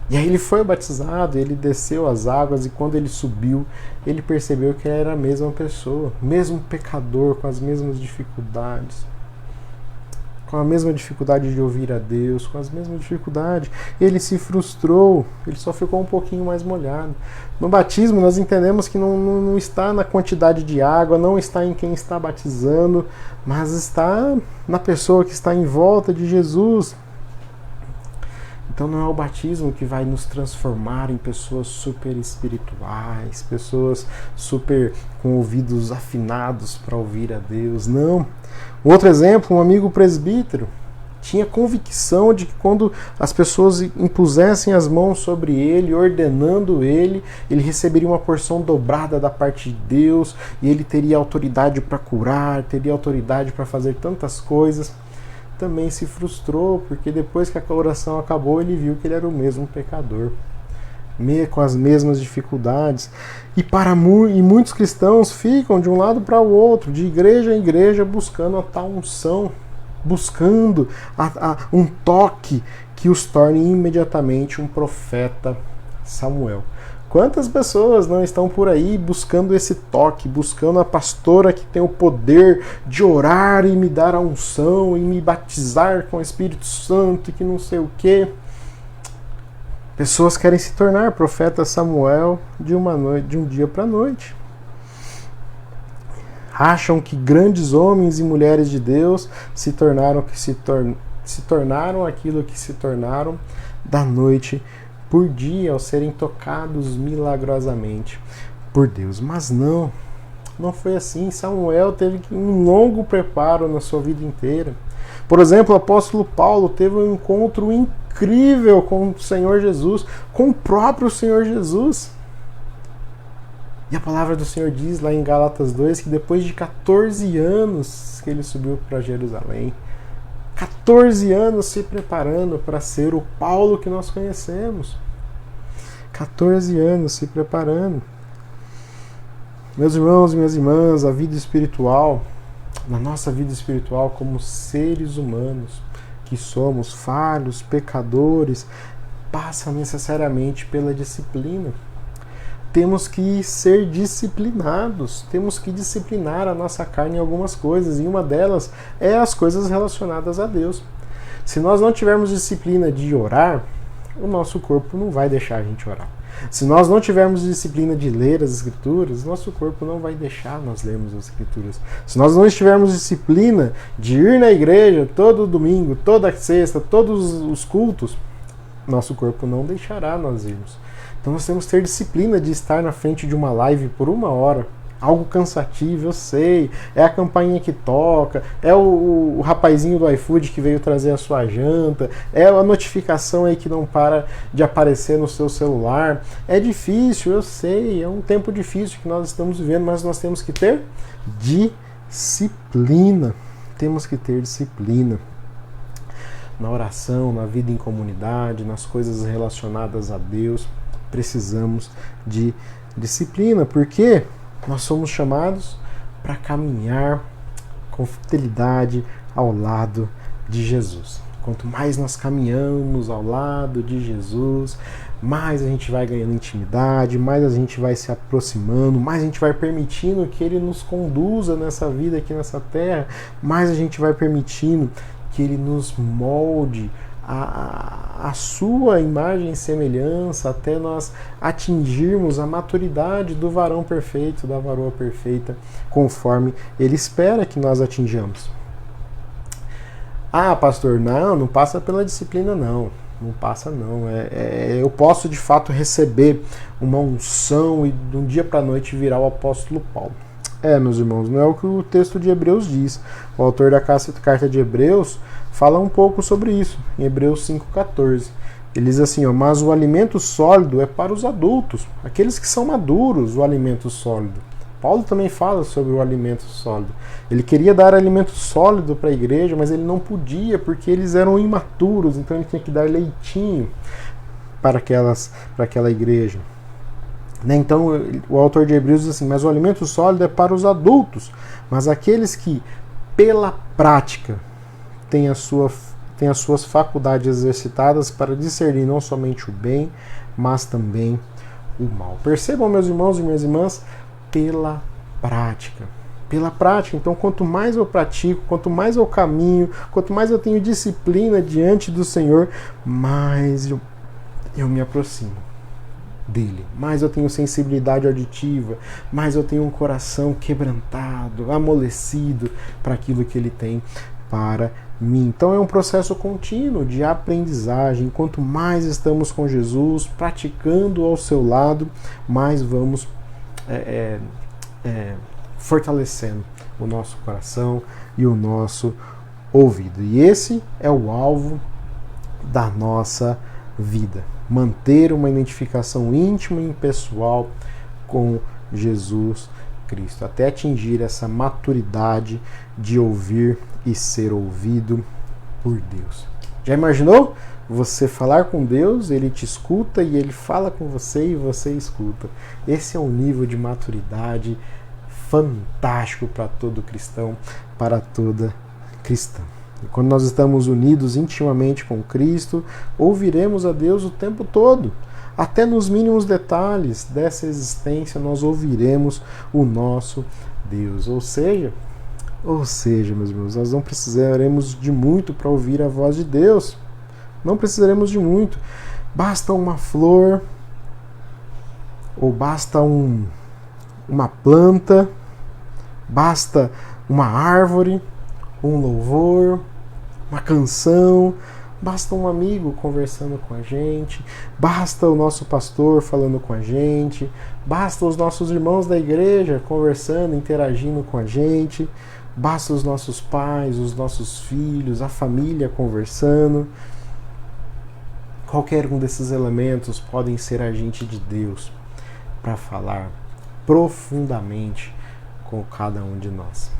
E aí ele foi batizado, ele desceu as águas, e quando ele subiu, ele percebeu que era a mesma pessoa, mesmo pecador, com as mesmas dificuldades, com a mesma dificuldade de ouvir a Deus, com as mesmas dificuldades. Ele se frustrou, ele só ficou um pouquinho mais molhado. No batismo nós entendemos que não está na quantidade de água, não está em quem está batizando, mas está na pessoa que está em volta de Jesus. Então não é o batismo que vai nos transformar em pessoas super espirituais, pessoas super com ouvidos afinados para ouvir a Deus. Não. Outro exemplo, um amigo presbítero tinha convicção de que quando as pessoas impusessem as mãos sobre ele, ordenando ele receberia uma porção dobrada da parte de Deus, e ele teria autoridade para curar, teria autoridade para fazer tantas coisas. Também se frustrou, porque depois que a oração acabou, ele viu que ele era o mesmo pecador. com as mesmas dificuldades. E muitos cristãos ficam de um lado para o outro, de igreja em igreja, buscando a tal unção, buscando um toque que os torne imediatamente um profeta Samuel. Quantas pessoas não estão por aí buscando esse toque, buscando a pastora que tem o poder de orar e me dar a unção e me batizar com o Espírito Santo e que não sei o quê. Pessoas querem se tornar profeta Samuel de um dia para a noite. Acham que grandes homens e mulheres de Deus se tornaram aquilo que se tornaram da noite por dia ao serem tocados milagrosamente por Deus. Mas não foi assim. Samuel teve um longo preparo na sua vida inteira. Por exemplo, o apóstolo Paulo teve um encontro incrível com o Senhor Jesus, com o próprio Senhor Jesus. E a palavra do Senhor diz lá em Gálatas 2 que depois de 14 anos que ele subiu para Jerusalém, 14 anos se preparando para ser o Paulo que nós conhecemos. 14 anos se preparando. Meus irmãos e minhas irmãs, a vida espiritual, na nossa vida espiritual como seres humanos que somos, falhos, pecadores, passa necessariamente pela disciplina. Temos que ser disciplinados, temos que disciplinar a nossa carne em algumas coisas, e uma delas é as coisas relacionadas a Deus. Se nós não tivermos disciplina de orar, o nosso corpo não vai deixar a gente orar. Se nós não tivermos disciplina de ler as Escrituras, nosso corpo não vai deixar nós lermos as Escrituras. Se nós não estivermos disciplina de ir na igreja todo domingo, toda sexta, todos os cultos, nosso corpo não deixará nós irmos. Então nós temos que ter disciplina de estar na frente de uma live por 1 hora. Algo cansativo, eu sei. É a campainha que toca, é o rapazinho do iFood que veio trazer a sua janta, é a notificação aí que não para de aparecer no seu celular. É difícil, eu sei, é um tempo difícil que nós estamos vivendo, mas nós temos que ter disciplina. Temos que ter disciplina. Na oração, na vida em comunidade, nas coisas relacionadas a Deus, precisamos de disciplina, porque nós somos chamados para caminhar com fidelidade ao lado de Jesus. Quanto mais nós caminhamos ao lado de Jesus, mais a gente vai ganhando intimidade, mais a gente vai se aproximando, mais a gente vai permitindo que Ele nos conduza nessa vida aqui nessa terra, mais a gente vai permitindo que Ele nos molde a sua imagem e semelhança até nós atingirmos a maturidade do varão perfeito, da varoa perfeita, conforme Ele espera que nós atinjamos. Ah, pastor, não passa pela disciplina, não passa não. Eu posso de fato receber uma unção e de um dia para a noite virar o apóstolo Paulo. Meus irmãos, não é o que o texto de Hebreus diz. O autor da carta de Hebreus fala um pouco sobre isso, em Hebreus 5,14. Ele diz assim, mas o alimento sólido é para os adultos, aqueles que são maduros, o alimento sólido. Paulo também fala sobre o alimento sólido. Ele queria dar alimento sólido para a igreja, mas ele não podia, porque eles eram imaturos, então ele tinha que dar leitinho para aquela igreja. Então o autor de Hebreus diz assim, mas o alimento sólido é para os adultos, mas aqueles que pela prática têm as suas faculdades exercitadas para discernir não somente o bem, mas também o mal. Percebam, meus irmãos e minhas irmãs, pela prática. Pela prática. Então, quanto mais eu pratico, quanto mais eu caminho, quanto mais eu tenho disciplina diante do Senhor, mais eu me aproximo dele, mais eu tenho sensibilidade auditiva, mais eu tenho um coração quebrantado, amolecido para aquilo que ele tem para mim. Então é um processo contínuo de aprendizagem. Quanto mais estamos com Jesus, praticando ao seu lado, mais vamos fortalecendo o nosso coração e o nosso ouvido. E esse é o alvo da nossa vida. Manter uma identificação íntima e pessoal com Jesus Cristo, até atingir essa maturidade de ouvir e ser ouvido por Deus. Já imaginou você falar com Deus, Ele te escuta e Ele fala com você e você escuta. Esse é um nível de maturidade fantástico para todo cristão, para toda cristã. E quando nós estamos unidos intimamente com Cristo, ouviremos a Deus o tempo todo. Até nos mínimos detalhes dessa existência nós ouviremos o nosso Deus. Ou seja, meus irmãos, nós não precisaremos de muito para ouvir a voz de Deus. Não precisaremos de muito. Basta uma flor, ou basta uma planta, basta uma árvore, um louvor, uma canção, basta um amigo conversando com a gente, basta o nosso pastor falando com a gente, basta os nossos irmãos da igreja conversando, interagindo com a gente, basta os nossos pais, os nossos filhos, a família conversando. Qualquer um desses elementos podem ser agente de Deus para falar profundamente com cada um de nós.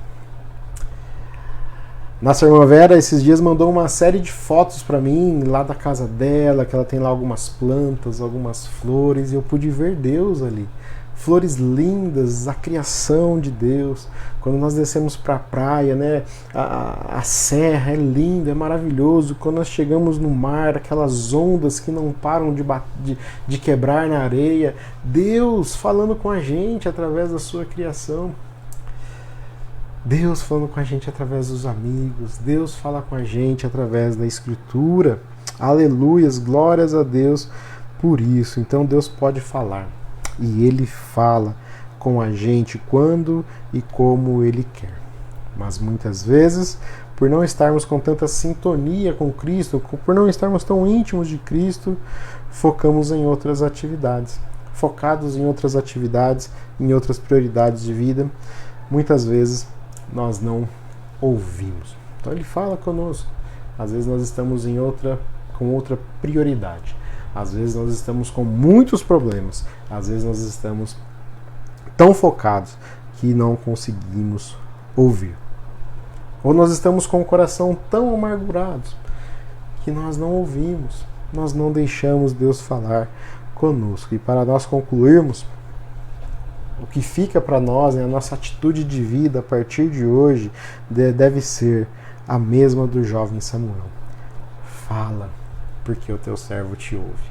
Nossa irmã Vera, esses dias, mandou uma série de fotos para mim, lá da casa dela, que ela tem lá algumas plantas, algumas flores, e eu pude ver Deus ali. Flores lindas, a criação de Deus. Quando nós descemos para a praia, né, a serra é linda, é maravilhoso. Quando nós chegamos no mar, aquelas ondas que não param de quebrar na areia, Deus falando com a gente através da sua criação. Deus falando com a gente através dos amigos, Deus fala com a gente através da Escritura. Aleluias, glórias a Deus por isso. Então Deus pode falar, e Ele fala com a gente quando e como Ele quer. Mas muitas vezes, por não estarmos com tanta sintonia com Cristo, por não estarmos tão íntimos de Cristo, focamos em outras atividades. Focados em outras atividades, em outras prioridades de vida, muitas vezes nós não ouvimos. Então Ele fala conosco. Às vezes nós estamos com outra prioridade. Às vezes nós estamos com muitos problemas. Às vezes nós estamos tão focados que não conseguimos ouvir. Ou nós estamos com o coração tão amargurado que nós não ouvimos. Nós não deixamos Deus falar conosco. E para nós concluirmos, o que fica para nós, a nossa atitude de vida a partir de hoje deve ser a mesma do jovem Samuel. Fala, porque o teu servo te ouve.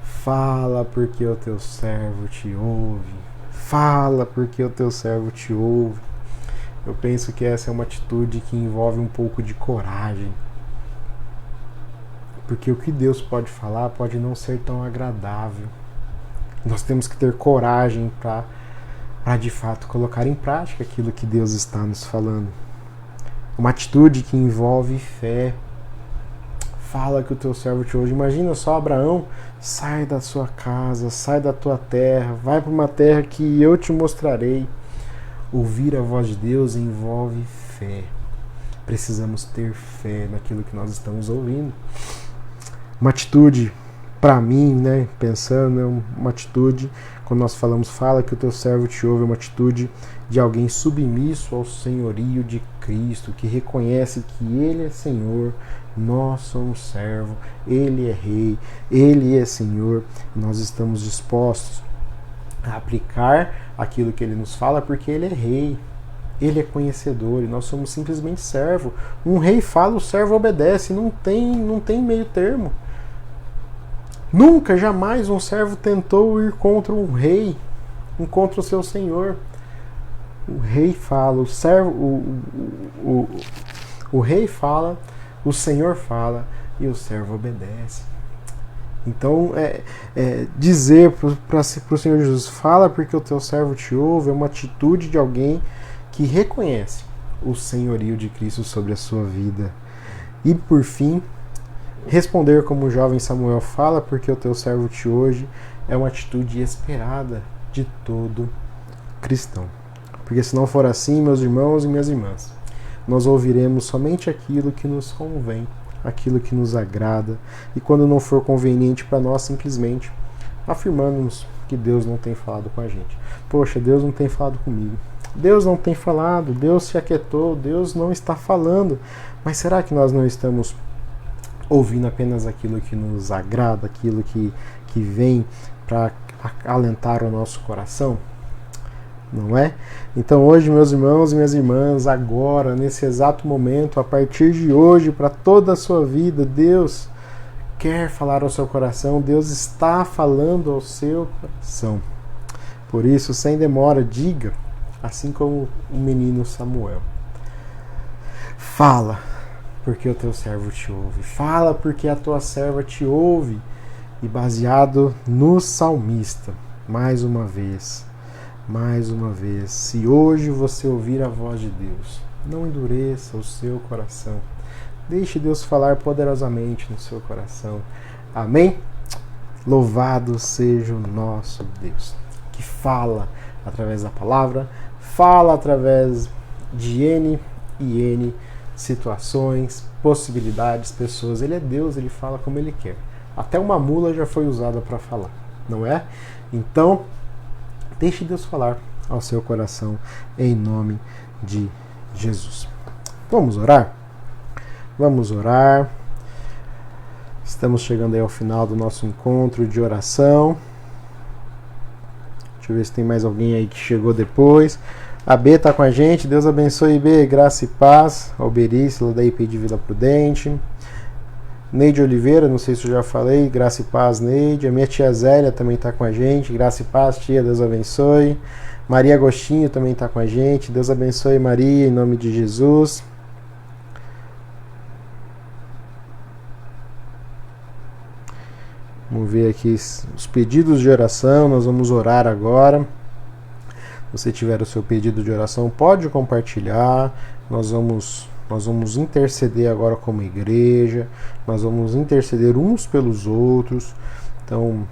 Fala, porque o teu servo te ouve. Fala, porque o teu servo te ouve. Eu penso que essa é uma atitude que envolve um pouco de coragem. Porque o que Deus pode falar pode não ser tão agradável. Nós temos que ter coragem para de fato colocar em prática aquilo que Deus está nos falando. Uma atitude que envolve fé. Fala que o teu servo te ouve. Imagina só Abraão, sai da sua casa, sai da tua terra, vai para uma terra que eu te mostrarei. Ouvir a voz de Deus envolve fé. Precisamos ter fé naquilo que nós estamos ouvindo. Uma atitude, para mim, né, pensando, é uma atitude, quando nós falamos fala que o teu servo te ouve, é uma atitude de alguém submisso ao senhorio de Cristo, que reconhece que Ele é Senhor, nós somos servo, Ele é Rei, Ele é Senhor, e nós estamos dispostos a aplicar aquilo que Ele nos fala, porque Ele é Rei, Ele é conhecedor, e nós somos simplesmente servo. Um rei fala, o servo obedece, não tem meio termo. Nunca, jamais um servo tentou ir contra um rei, contra o seu senhor. O rei fala, o rei fala, o senhor fala e o servo obedece. Então, dizer para o Senhor Jesus, fala porque o teu servo te ouve, é uma atitude de alguém que reconhece o senhorio de Cristo sobre a sua vida. E por fim, responder como o jovem Samuel, fala porque o teu servo te ouve, é uma atitude esperada de todo cristão. Porque se não for assim, meus irmãos e minhas irmãs, nós ouviremos somente aquilo que nos convém, aquilo que nos agrada, e quando não for conveniente para nós, simplesmente afirmamos que Deus não tem falado com a gente. Poxa, Deus não tem falado comigo. Deus não tem falado, Deus se aquietou, Deus não está falando. Mas será que nós não estamos ouvindo apenas aquilo que nos agrada, aquilo que vem para acalentar o nosso coração, não é? Então hoje, meus irmãos e minhas irmãs, agora, nesse exato momento, a partir de hoje, para toda a sua vida, Deus quer falar ao seu coração, Deus está falando ao seu coração. Por isso, sem demora, diga, assim como o menino Samuel: fala, porque o teu servo te ouve. Fala, porque a tua serva te ouve. E baseado no salmista, mais uma vez, se hoje você ouvir a voz de Deus, não endureça o seu coração. Deixe Deus falar poderosamente no seu coração. Amém? Louvado seja o nosso Deus, que fala através da palavra, fala através de N e N situações, possibilidades, pessoas. Ele é Deus, ele fala como ele quer. Até uma mula já foi usada para falar, não é? Então, deixe Deus falar ao seu coração em nome de Jesus. Vamos orar? Vamos orar. Estamos chegando aí ao final do nosso encontro de oração. Deixa eu ver se tem mais alguém aí que chegou depois. A B está com a gente. Deus abençoe, B. Graça e paz. Alberice, lá da IP de Vila Prudente. Neide Oliveira, não sei se eu já falei. Graça e paz, Neide. A minha tia Zélia também está com a gente. Graça e paz, tia. Deus abençoe. Maria Agostinho também está com a gente. Deus abençoe, Maria, em nome de Jesus. Vamos ver aqui os pedidos de oração. Nós vamos orar agora. Se você tiver o seu pedido de oração, pode compartilhar. Nós vamos interceder agora como igreja. Nós vamos interceder uns pelos outros. Então,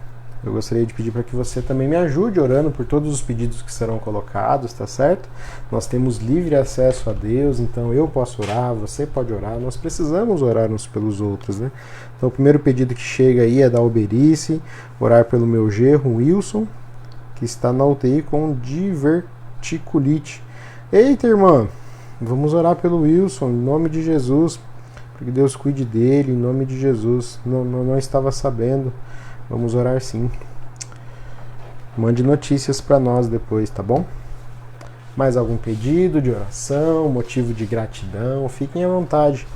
eu gostaria de pedir para que você também me ajude orando por todos os pedidos que serão colocados, tá certo? Nós temos livre acesso a Deus, então eu posso orar, você pode orar. Nós precisamos orar uns pelos outros, né? Então, o primeiro pedido que chega aí é da Alberice, orar pelo meu genro, Wilson, que está na UTI com diverticulite. Eita, irmã, vamos orar pelo Wilson, em nome de Jesus, para que Deus cuide dele, em nome de Jesus. Não estava sabendo. Vamos orar sim. Mande notícias para nós depois, tá bom? Mais algum pedido de oração, motivo de gratidão? Fiquem à vontade.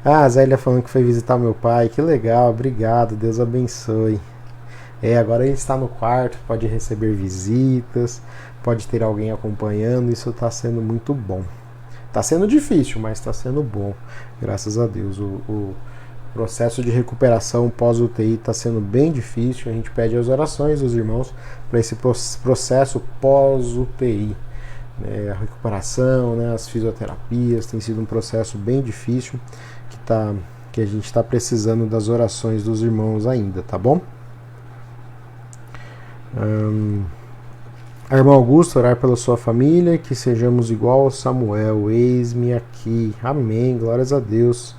A Zélia falando que foi visitar meu pai. Que legal, obrigado, Deus abençoe. Agora ele está no quarto, pode receber visitas, pode ter alguém acompanhando. Isso está sendo muito bom. Está sendo difícil, mas está sendo bom, graças a Deus. O processo de recuperação pós-UTI está sendo bem difícil. A gente pede as orações dos irmãos para esse processo pós-UTI. A recuperação, as fisioterapias, tem sido um processo bem difícil que a gente está precisando das orações dos irmãos ainda, tá bom? A irmã Augusta, orar pela sua família, que sejamos igual a Samuel, eis-me aqui. Amém, glórias a Deus.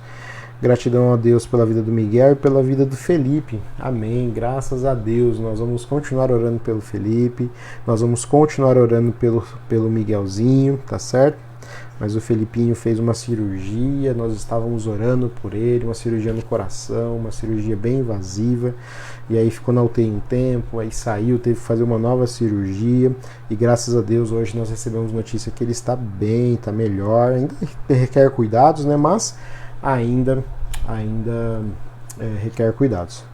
Gratidão a Deus pela vida do Miguel e pela vida do Felipe. Amém, graças a Deus. Nós vamos continuar orando pelo Felipe, nós vamos continuar orando pelo Miguelzinho, tá certo? Mas o Felipinho fez uma cirurgia, nós estávamos orando por ele, uma cirurgia no coração, uma cirurgia bem invasiva, e aí ficou na UTI um tempo, aí saiu, teve que fazer uma nova cirurgia, e graças a Deus hoje nós recebemos notícia que ele está bem, está melhor, ainda requer cuidados, né, mas ainda requer cuidados.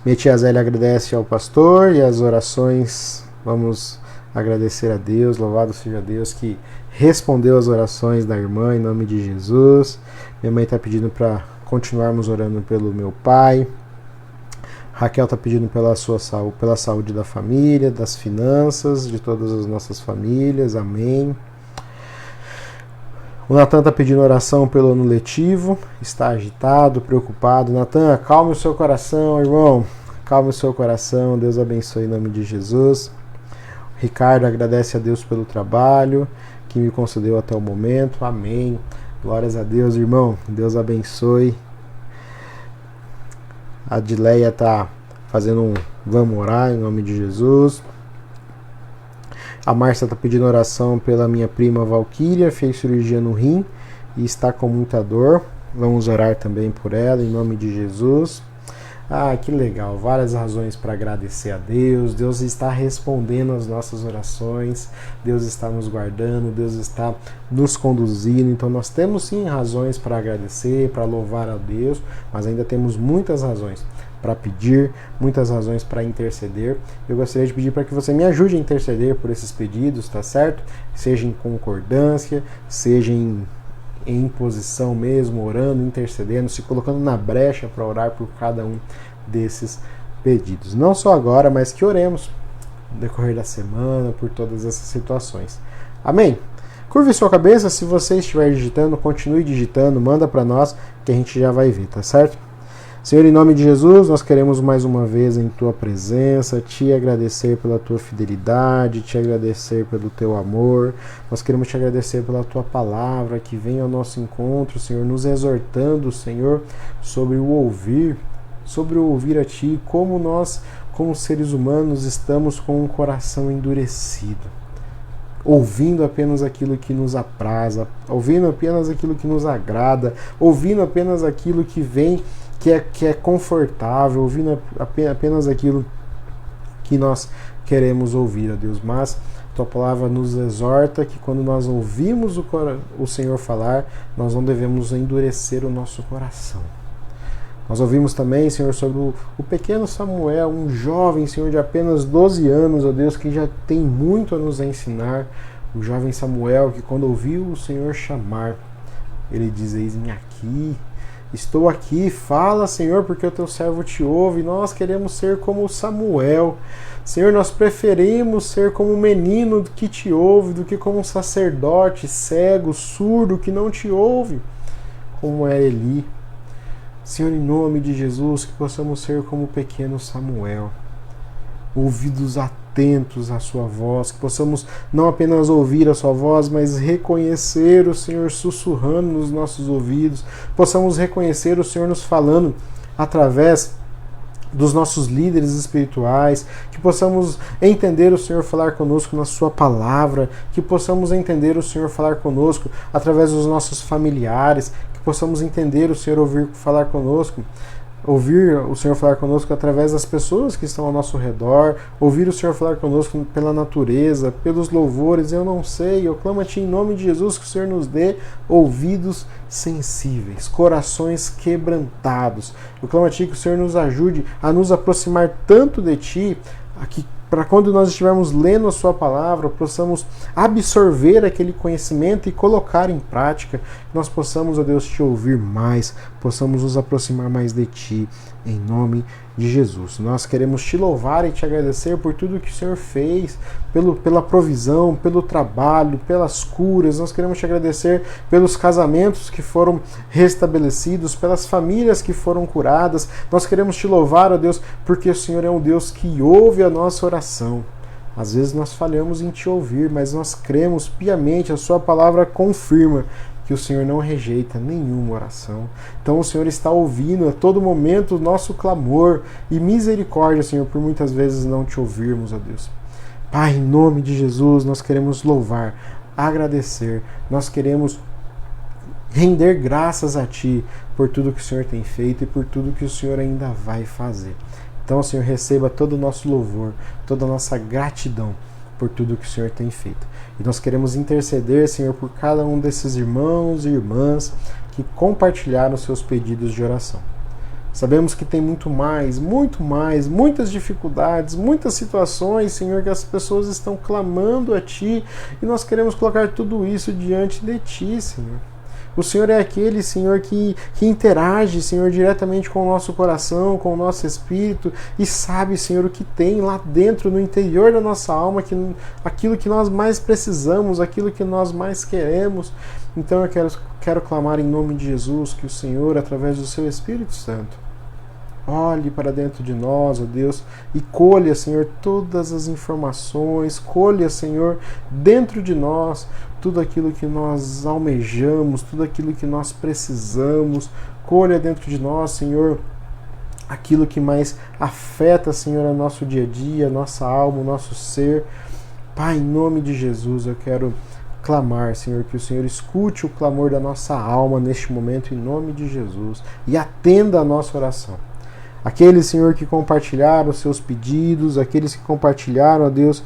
Minha tia Zélia agradece ao pastor e as orações, vamos agradecer a Deus, louvado seja Deus que respondeu as orações da irmã em nome de Jesus. Minha mãe está pedindo para continuarmos orando pelo meu pai. Raquel está pedindo pela saúde da família, das finanças, de todas as nossas famílias. Amém. O Natan está pedindo oração pelo ano letivo. Está agitado, preocupado. Natan, acalme o seu coração, irmão. Acalme o seu coração. Deus abençoe em nome de Jesus. Ricardo agradece a Deus pelo trabalho que me concedeu até o momento. Amém. Glórias a Deus, irmão. Deus abençoe. A Adileia está fazendo um vamos orar em nome de Jesus. A Márcia está pedindo oração pela minha prima Valquíria, fez cirurgia no rim e está com muita dor. Vamos orar também por ela, em nome de Jesus. Ah, que legal, várias razões para agradecer a Deus. Deus está respondendo às nossas orações, Deus está nos guardando, Deus está nos conduzindo. Então nós temos sim razões para agradecer, para louvar a Deus, mas ainda temos muitas razões para pedir, muitas razões para interceder. Eu gostaria de pedir para que você me ajude a interceder por esses pedidos, tá certo? Seja em concordância, seja em posição mesmo, orando, intercedendo, se colocando na brecha para orar por cada um desses pedidos. Não só agora, mas que oremos no decorrer da semana, por todas essas situações. Amém? Curve sua cabeça, se você estiver digitando, continue digitando, manda para nós que a gente já vai ver, tá certo? Senhor, em nome de Jesus, nós queremos mais uma vez em Tua presença, Te agradecer pela Tua fidelidade, Te agradecer pelo Teu amor. Nós queremos Te agradecer pela Tua palavra que vem ao nosso encontro, Senhor, nos exortando, Senhor, sobre o ouvir a Ti, como nós, como seres humanos, estamos com um coração endurecido, ouvindo apenas aquilo que nos apraz, ouvindo apenas aquilo que nos agrada, ouvindo apenas aquilo que vem, que é confortável, ouvindo apenas aquilo que nós queremos ouvir, ó Deus. Mas Tua palavra nos exorta que quando nós ouvimos o Senhor falar, nós não devemos endurecer o nosso coração. Nós ouvimos também, Senhor, sobre o pequeno Samuel, um jovem, Senhor, de apenas 12 anos, ó Deus, que já tem muito a nos ensinar. O jovem Samuel, que quando ouviu o Senhor chamar, ele diz: eis-me aqui. Estou aqui, fala, Senhor, porque o teu servo te ouve. Nós queremos ser como Samuel. Senhor, nós preferimos ser como um menino que te ouve do que como um sacerdote cego, surdo, que não te ouve, como é Eli. Senhor, em nome de Jesus, que possamos ser como o pequeno Samuel, ouvidos atentos à sua voz, que possamos não apenas ouvir a sua voz, mas reconhecer o Senhor sussurrando nos nossos ouvidos, possamos reconhecer o Senhor nos falando através dos nossos líderes espirituais, que possamos entender o Senhor falar conosco na sua palavra, que possamos entender o Senhor falar conosco através dos nossos familiares, que possamos entender o Senhor ouvir o Senhor falar conosco através das pessoas que estão ao nosso redor, ouvir o Senhor falar conosco pela natureza, pelos louvores. Eu não sei, eu clamo a Ti em nome de Jesus que o Senhor nos dê ouvidos sensíveis, corações quebrantados. Eu clamo a Ti que o Senhor nos ajude a nos aproximar tanto de Ti, para quando nós estivermos lendo a Sua palavra, possamos absorver aquele conhecimento e colocar em prática, que nós possamos, ó Deus, Te ouvir mais, possamos nos aproximar mais de Ti, em nome de Jesus. Nós queremos Te louvar e Te agradecer por tudo que o Senhor fez, pela provisão, pelo trabalho, pelas curas. Nós queremos Te agradecer pelos casamentos que foram restabelecidos, pelas famílias que foram curadas. Nós queremos Te louvar, ó Deus, porque o Senhor é um Deus que ouve a nossa oração. Às vezes nós falhamos em Te ouvir, mas nós cremos piamente, a Sua palavra confirma que o Senhor não rejeita nenhuma oração. Então o Senhor está ouvindo a todo momento o nosso clamor, e misericórdia, Senhor, por muitas vezes não Te ouvirmos, ó Deus. Pai, em nome de Jesus, nós queremos louvar, agradecer, nós queremos render graças a Ti por tudo que o Senhor tem feito e por tudo que o Senhor ainda vai fazer. Então, Senhor, receba todo o nosso louvor, toda a nossa gratidão por tudo que o Senhor tem feito. E nós queremos interceder, Senhor, por cada um desses irmãos e irmãs que compartilharam seus pedidos de oração. Sabemos que tem muito mais, muitas dificuldades, muitas situações, Senhor, que as pessoas estão clamando a Ti, e nós queremos colocar tudo isso diante de Ti, Senhor. O Senhor é aquele, Senhor, que interage, Senhor, diretamente com o nosso coração, com o nosso espírito, e sabe, Senhor, o que tem lá dentro, no interior da nossa alma, aquilo que nós mais precisamos, aquilo que nós mais queremos. Então eu quero clamar em nome de Jesus que o Senhor, através do Seu Espírito Santo, olhe para dentro de nós, ó Deus, e colha, Senhor, todas as informações, colha, Senhor, dentro de nós, tudo aquilo que nós almejamos, tudo aquilo que nós precisamos, colha dentro de nós, Senhor, aquilo que mais afeta, Senhor, o nosso dia a dia, a nossa alma, o nosso ser. Pai, em nome de Jesus, eu quero clamar, Senhor, que o Senhor escute o clamor da nossa alma neste momento, em nome de Jesus, e atenda a nossa oração. Aqueles, Senhor, que compartilharam os seus pedidos, aqueles que compartilharam, ó Deus,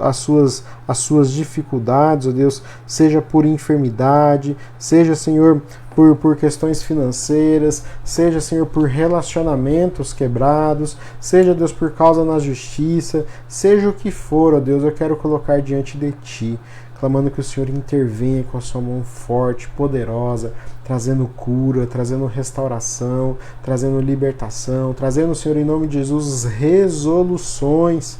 as suas dificuldades, ó Deus, seja por enfermidade, seja, Senhor, por questões financeiras, seja, Senhor, por relacionamentos quebrados, seja, Deus, por causa na justiça, seja o que for, ó Deus, eu quero colocar diante de Ti, clamando que o Senhor intervenha com a sua mão forte, poderosa, trazendo cura, trazendo restauração, trazendo libertação, trazendo, Senhor, em nome de Jesus, resoluções.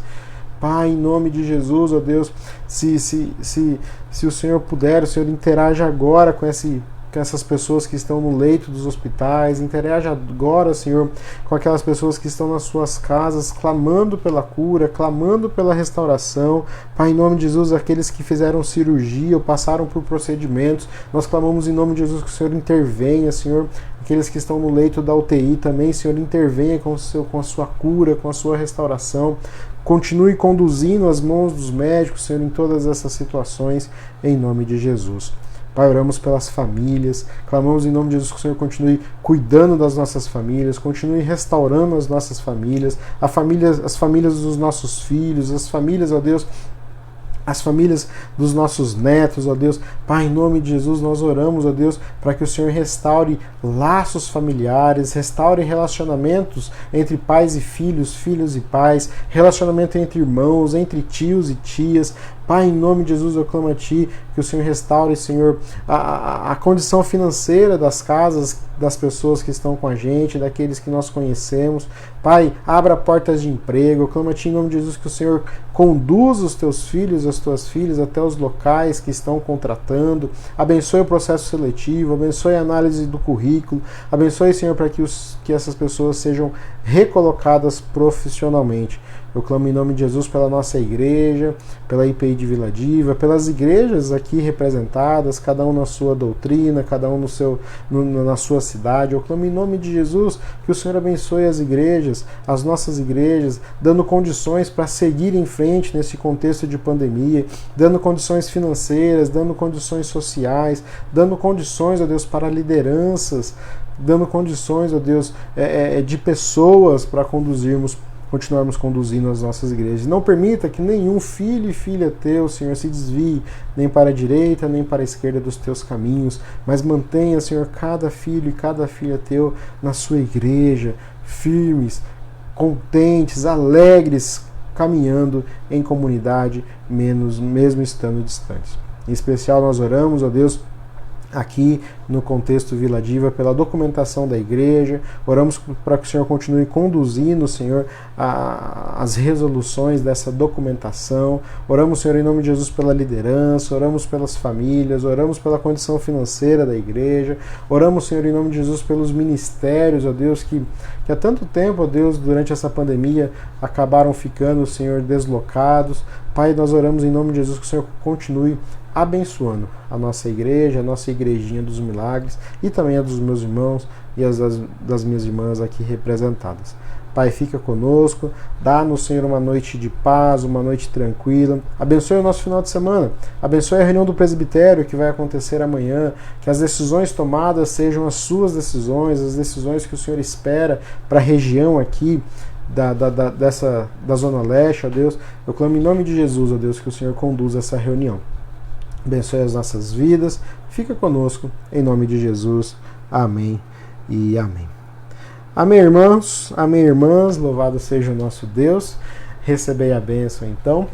Pai, em nome de Jesus, ó Deus, se o Senhor puder, o Senhor interaja agora com essas pessoas que estão no leito dos hospitais, interaja agora, Senhor, com aquelas pessoas que estão nas suas casas, clamando pela cura, clamando pela restauração. Pai, em nome de Jesus, aqueles que fizeram cirurgia ou passaram por procedimentos, nós clamamos em nome de Jesus que o Senhor intervenha, Senhor. Aqueles que estão no leito da UTI também, Senhor, intervenha com a sua cura, com a sua restauração. Continue conduzindo as mãos dos médicos, Senhor, em todas essas situações, em nome de Jesus. Pai, oramos pelas famílias, clamamos em nome de Jesus que o Senhor continue cuidando das nossas famílias, continue restaurando as nossas famílias, as famílias dos nossos filhos, as famílias, ó Deus, as famílias dos nossos netos, ó Deus. Pai, em nome de Jesus, nós oramos, ó Deus, para que o Senhor restaure laços familiares, restaure relacionamentos entre pais e filhos, filhos e pais, relacionamento entre irmãos, entre tios e tias. Pai, em nome de Jesus, eu clamo a Ti que o Senhor restaure, Senhor, a condição financeira das casas, das pessoas que estão com a gente, daqueles que nós conhecemos. Pai, abra portas de emprego. Eu clamo a Ti em nome de Jesus que o Senhor conduza os Teus filhos, as Tuas filhas até os locais que estão contratando. Abençoe o processo seletivo, abençoe a análise do currículo. Abençoe, Senhor, para que essas pessoas sejam recolocadas profissionalmente. Eu clamo em nome de Jesus pela nossa igreja, pela IPI de Vila Diva, pelas igrejas aqui representadas, cada um na sua doutrina, cada um na sua cidade. Eu clamo em nome de Jesus que o Senhor abençoe as igrejas, as nossas igrejas, dando condições para seguir em frente nesse contexto de pandemia, dando condições financeiras, dando condições sociais, dando condições, ó Deus, para lideranças, dando condições, ó Deus, de pessoas para continuarmos conduzindo as nossas igrejas. Não permita que nenhum filho e filha teu, Senhor, se desvie nem para a direita, nem para a esquerda dos teus caminhos, mas mantenha, Senhor, cada filho e cada filha teu na sua igreja, firmes, contentes, alegres, caminhando em comunidade, mesmo estando distantes. Em especial nós oramos, ó Deus, aqui no contexto Vila Diva, pela documentação da igreja. Oramos para que o Senhor continue conduzindo, Senhor, as resoluções dessa documentação. Oramos, Senhor, em nome de Jesus, pela liderança, oramos pelas famílias, oramos pela condição financeira da igreja, oramos, Senhor, em nome de Jesus, pelos ministérios, ó Deus, que há tanto tempo, ó Deus, durante essa pandemia, acabaram ficando, Senhor, deslocados. Pai, nós oramos em nome de Jesus que o Senhor continue abençoando a nossa igreja, a nossa igrejinha dos milagres e também a dos meus irmãos e as das minhas irmãs aqui representadas. Pai, fica conosco, dá-nos, Senhor, uma noite de paz, uma noite tranquila. Abençoe o nosso final de semana, abençoe a reunião do presbitério que vai acontecer amanhã, que as decisões tomadas sejam as suas decisões, as decisões que o Senhor espera para a região aqui da Zona Leste, ó Deus. Eu clamo em nome de Jesus, ó Deus, que o Senhor conduza essa reunião. Abençoe as nossas vidas, fica conosco, em nome de Jesus. Amém e amém. Amém, irmãos, amém, irmãs, louvado seja o nosso Deus. Recebei a bênção, então,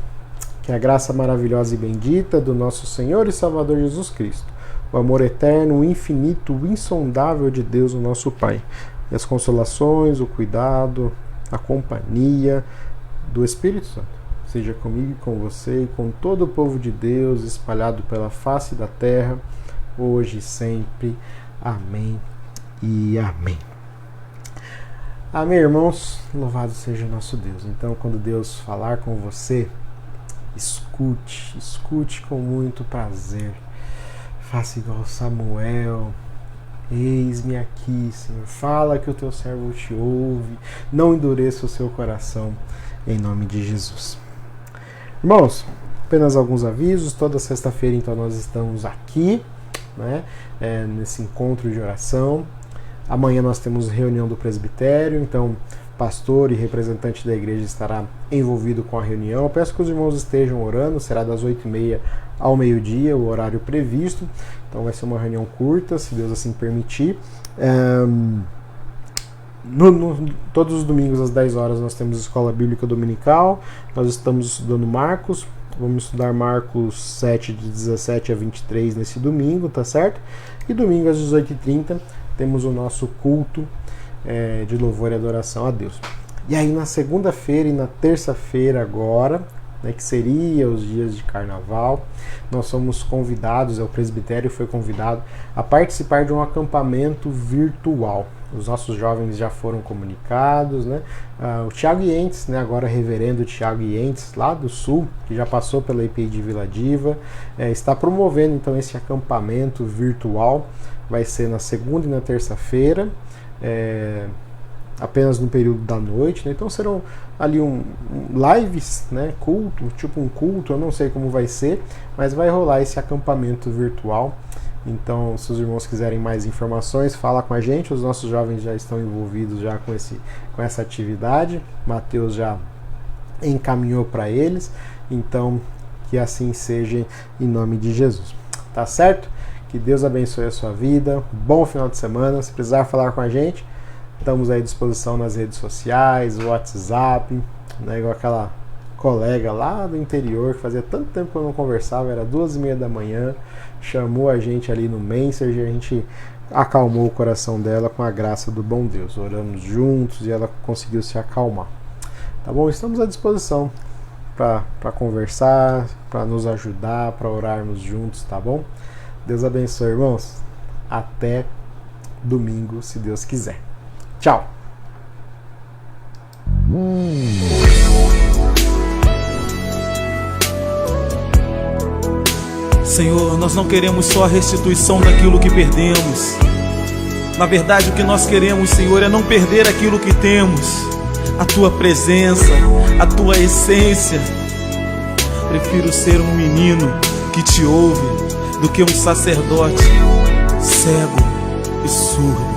que a graça maravilhosa e bendita do nosso Senhor e Salvador Jesus Cristo, o amor eterno, o infinito, o insondável de Deus, o nosso Pai, e as consolações, o cuidado, a companhia do Espírito Santo seja comigo e com você e com todo o povo de Deus espalhado pela face da terra, hoje e sempre. Amém e amém. Amém, irmãos. Louvado seja o nosso Deus. Então, quando Deus falar com você, escute com muito prazer. Faça igual Samuel. Eis-me aqui, Senhor. Fala que o teu servo te ouve. Não endureça o seu coração, em nome de Jesus. Irmãos, Apenas alguns avisos. Toda sexta-feira, então, nós estamos aqui, né, nesse encontro de oração. Amanhã nós temos reunião do presbitério, então pastor e representante da igreja estará envolvido com a reunião. Eu peço que os irmãos estejam orando, será das 8h30 ao meio-dia, o horário previsto. Então vai ser uma reunião curta, se Deus assim permitir. Todos os domingos às 10 horas nós temos escola bíblica dominical. Nós estamos estudando Marcos. Vamos estudar Marcos 7, de 17 a 23 nesse domingo, tá certo? E domingo às 18h30 temos o nosso culto de louvor e adoração a Deus. E aí na segunda-feira e na terça-feira agora, né, que seria os dias de carnaval, nós somos convidados, o presbitério foi convidado a participar de um acampamento virtual. Os nossos jovens já foram comunicados, né? O Thiago Ientes, né, agora reverendo Thiago Ientes, lá do Sul, que já passou pela IPI de Vila Diva, está promovendo então esse acampamento virtual. Vai ser na segunda e na terça-feira, apenas no período da noite, né? Então serão ali lives, né? Culto, tipo um culto, eu não sei como vai ser, mas vai rolar esse acampamento virtual. Então, se os irmãos quiserem mais informações, fala com a gente. Os nossos jovens já estão envolvidos já com essa atividade. Mateus já encaminhou para eles. Então, que assim seja em nome de Jesus. Tá certo? Que Deus abençoe a sua vida. Bom final de semana. Se precisar falar com a gente, estamos aí à disposição nas redes sociais, WhatsApp, né, igual aquela colega lá do interior que fazia tanto tempo que eu não conversava, era 2h30 da manhã, chamou a gente ali no Messenger, a gente acalmou o coração dela com a graça do bom Deus. Oramos juntos e ela conseguiu se acalmar. Tá bom? Estamos à disposição para conversar, para nos ajudar, para orarmos juntos, tá bom? Deus abençoe, irmãos. Até domingo, se Deus quiser. Tchau! Senhor, nós não queremos só a restituição daquilo que perdemos. Na verdade, o que nós queremos, Senhor, é não perder aquilo que temos. A Tua presença, a Tua essência. Prefiro ser um menino que Te ouve do que um sacerdote cego e surdo.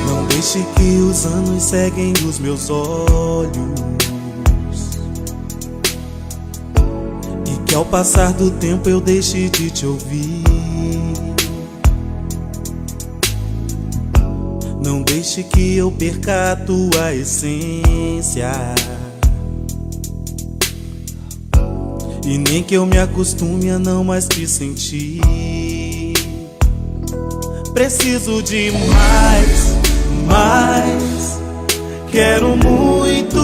Não deixe que os anos ceguem os meus olhos, e que ao passar do tempo eu deixe de Te ouvir. Não deixe que eu perca a Tua essência, e nem que eu me acostume a não mais Te sentir. Preciso de mais, quero muito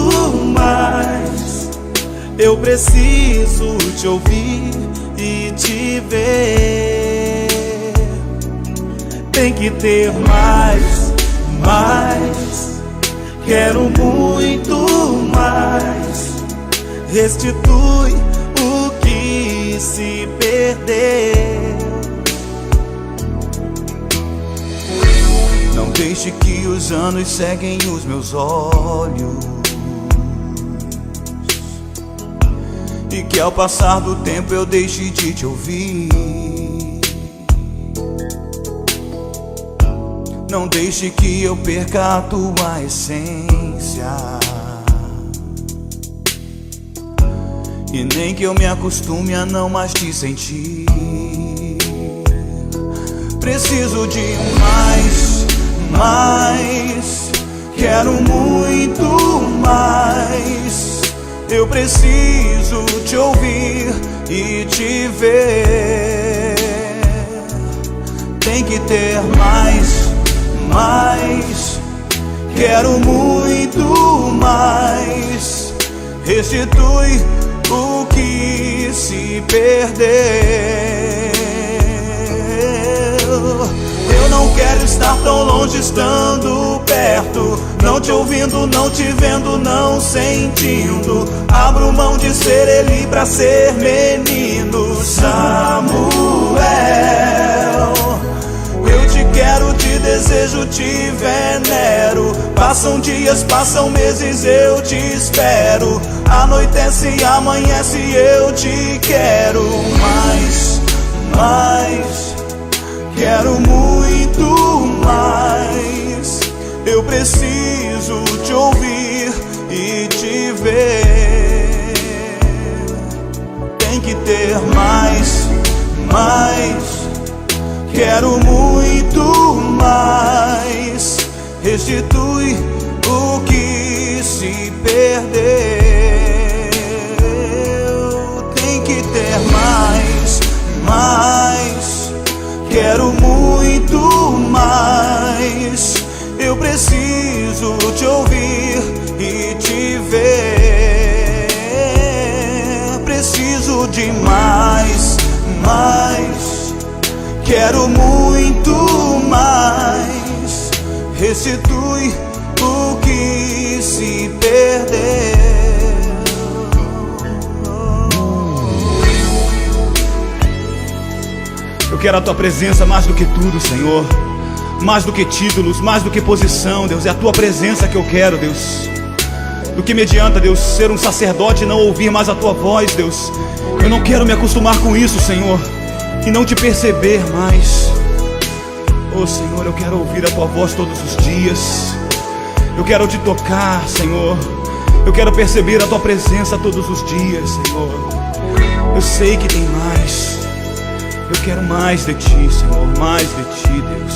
mais. Eu preciso Te ouvir e Te ver. Tem que ter mais, quero muito mais. Restitui o que se perdeu. Não deixe que os anos ceguem os meus olhos, e que ao passar do tempo eu deixe de Te ouvir. Não deixe que eu perca a Tua essência, e nem que eu me acostume a não mais Te sentir. Preciso de mais, quero muito mais. Eu preciso Te ouvir e Te ver. Tem que ter mais, quero muito mais. Restitui o que se perdeu. Eu não quero estar tão longe estando perto, não Te ouvindo, não Te vendo, não sentindo. Abro mão de ser Eli pra ser menino Samuel. Eu Te quero, Te desejo, te venero. Passam dias, passam meses, eu te espero. Anoitece e amanhece, eu te quero. Mais, quero muito mais. Eu preciso te ouvir e te ver. Tem que ter mais. Quero muito mais. Restitui o que se perdeu. Tem que ter mais. Quero muito mais. Eu preciso te ouvir e te ver. Preciso de mais. Quero muito mais. Restitui o que se perdeu. Eu quero a tua presença mais do que tudo, Senhor. Mais do que títulos, mais do que posição, Deus. É a tua presença que eu quero, Deus. Do que me adianta, Deus, ser um sacerdote e não ouvir mais a tua voz, Deus. Eu não quero me acostumar com isso, Senhor, e não te perceber mais. Oh, Senhor, eu quero ouvir a tua voz todos os dias. Eu quero te tocar, Senhor. Eu quero perceber a tua presença todos os dias, Senhor. Eu sei que tem mais. Eu quero mais de ti, Senhor, mais de ti, Deus.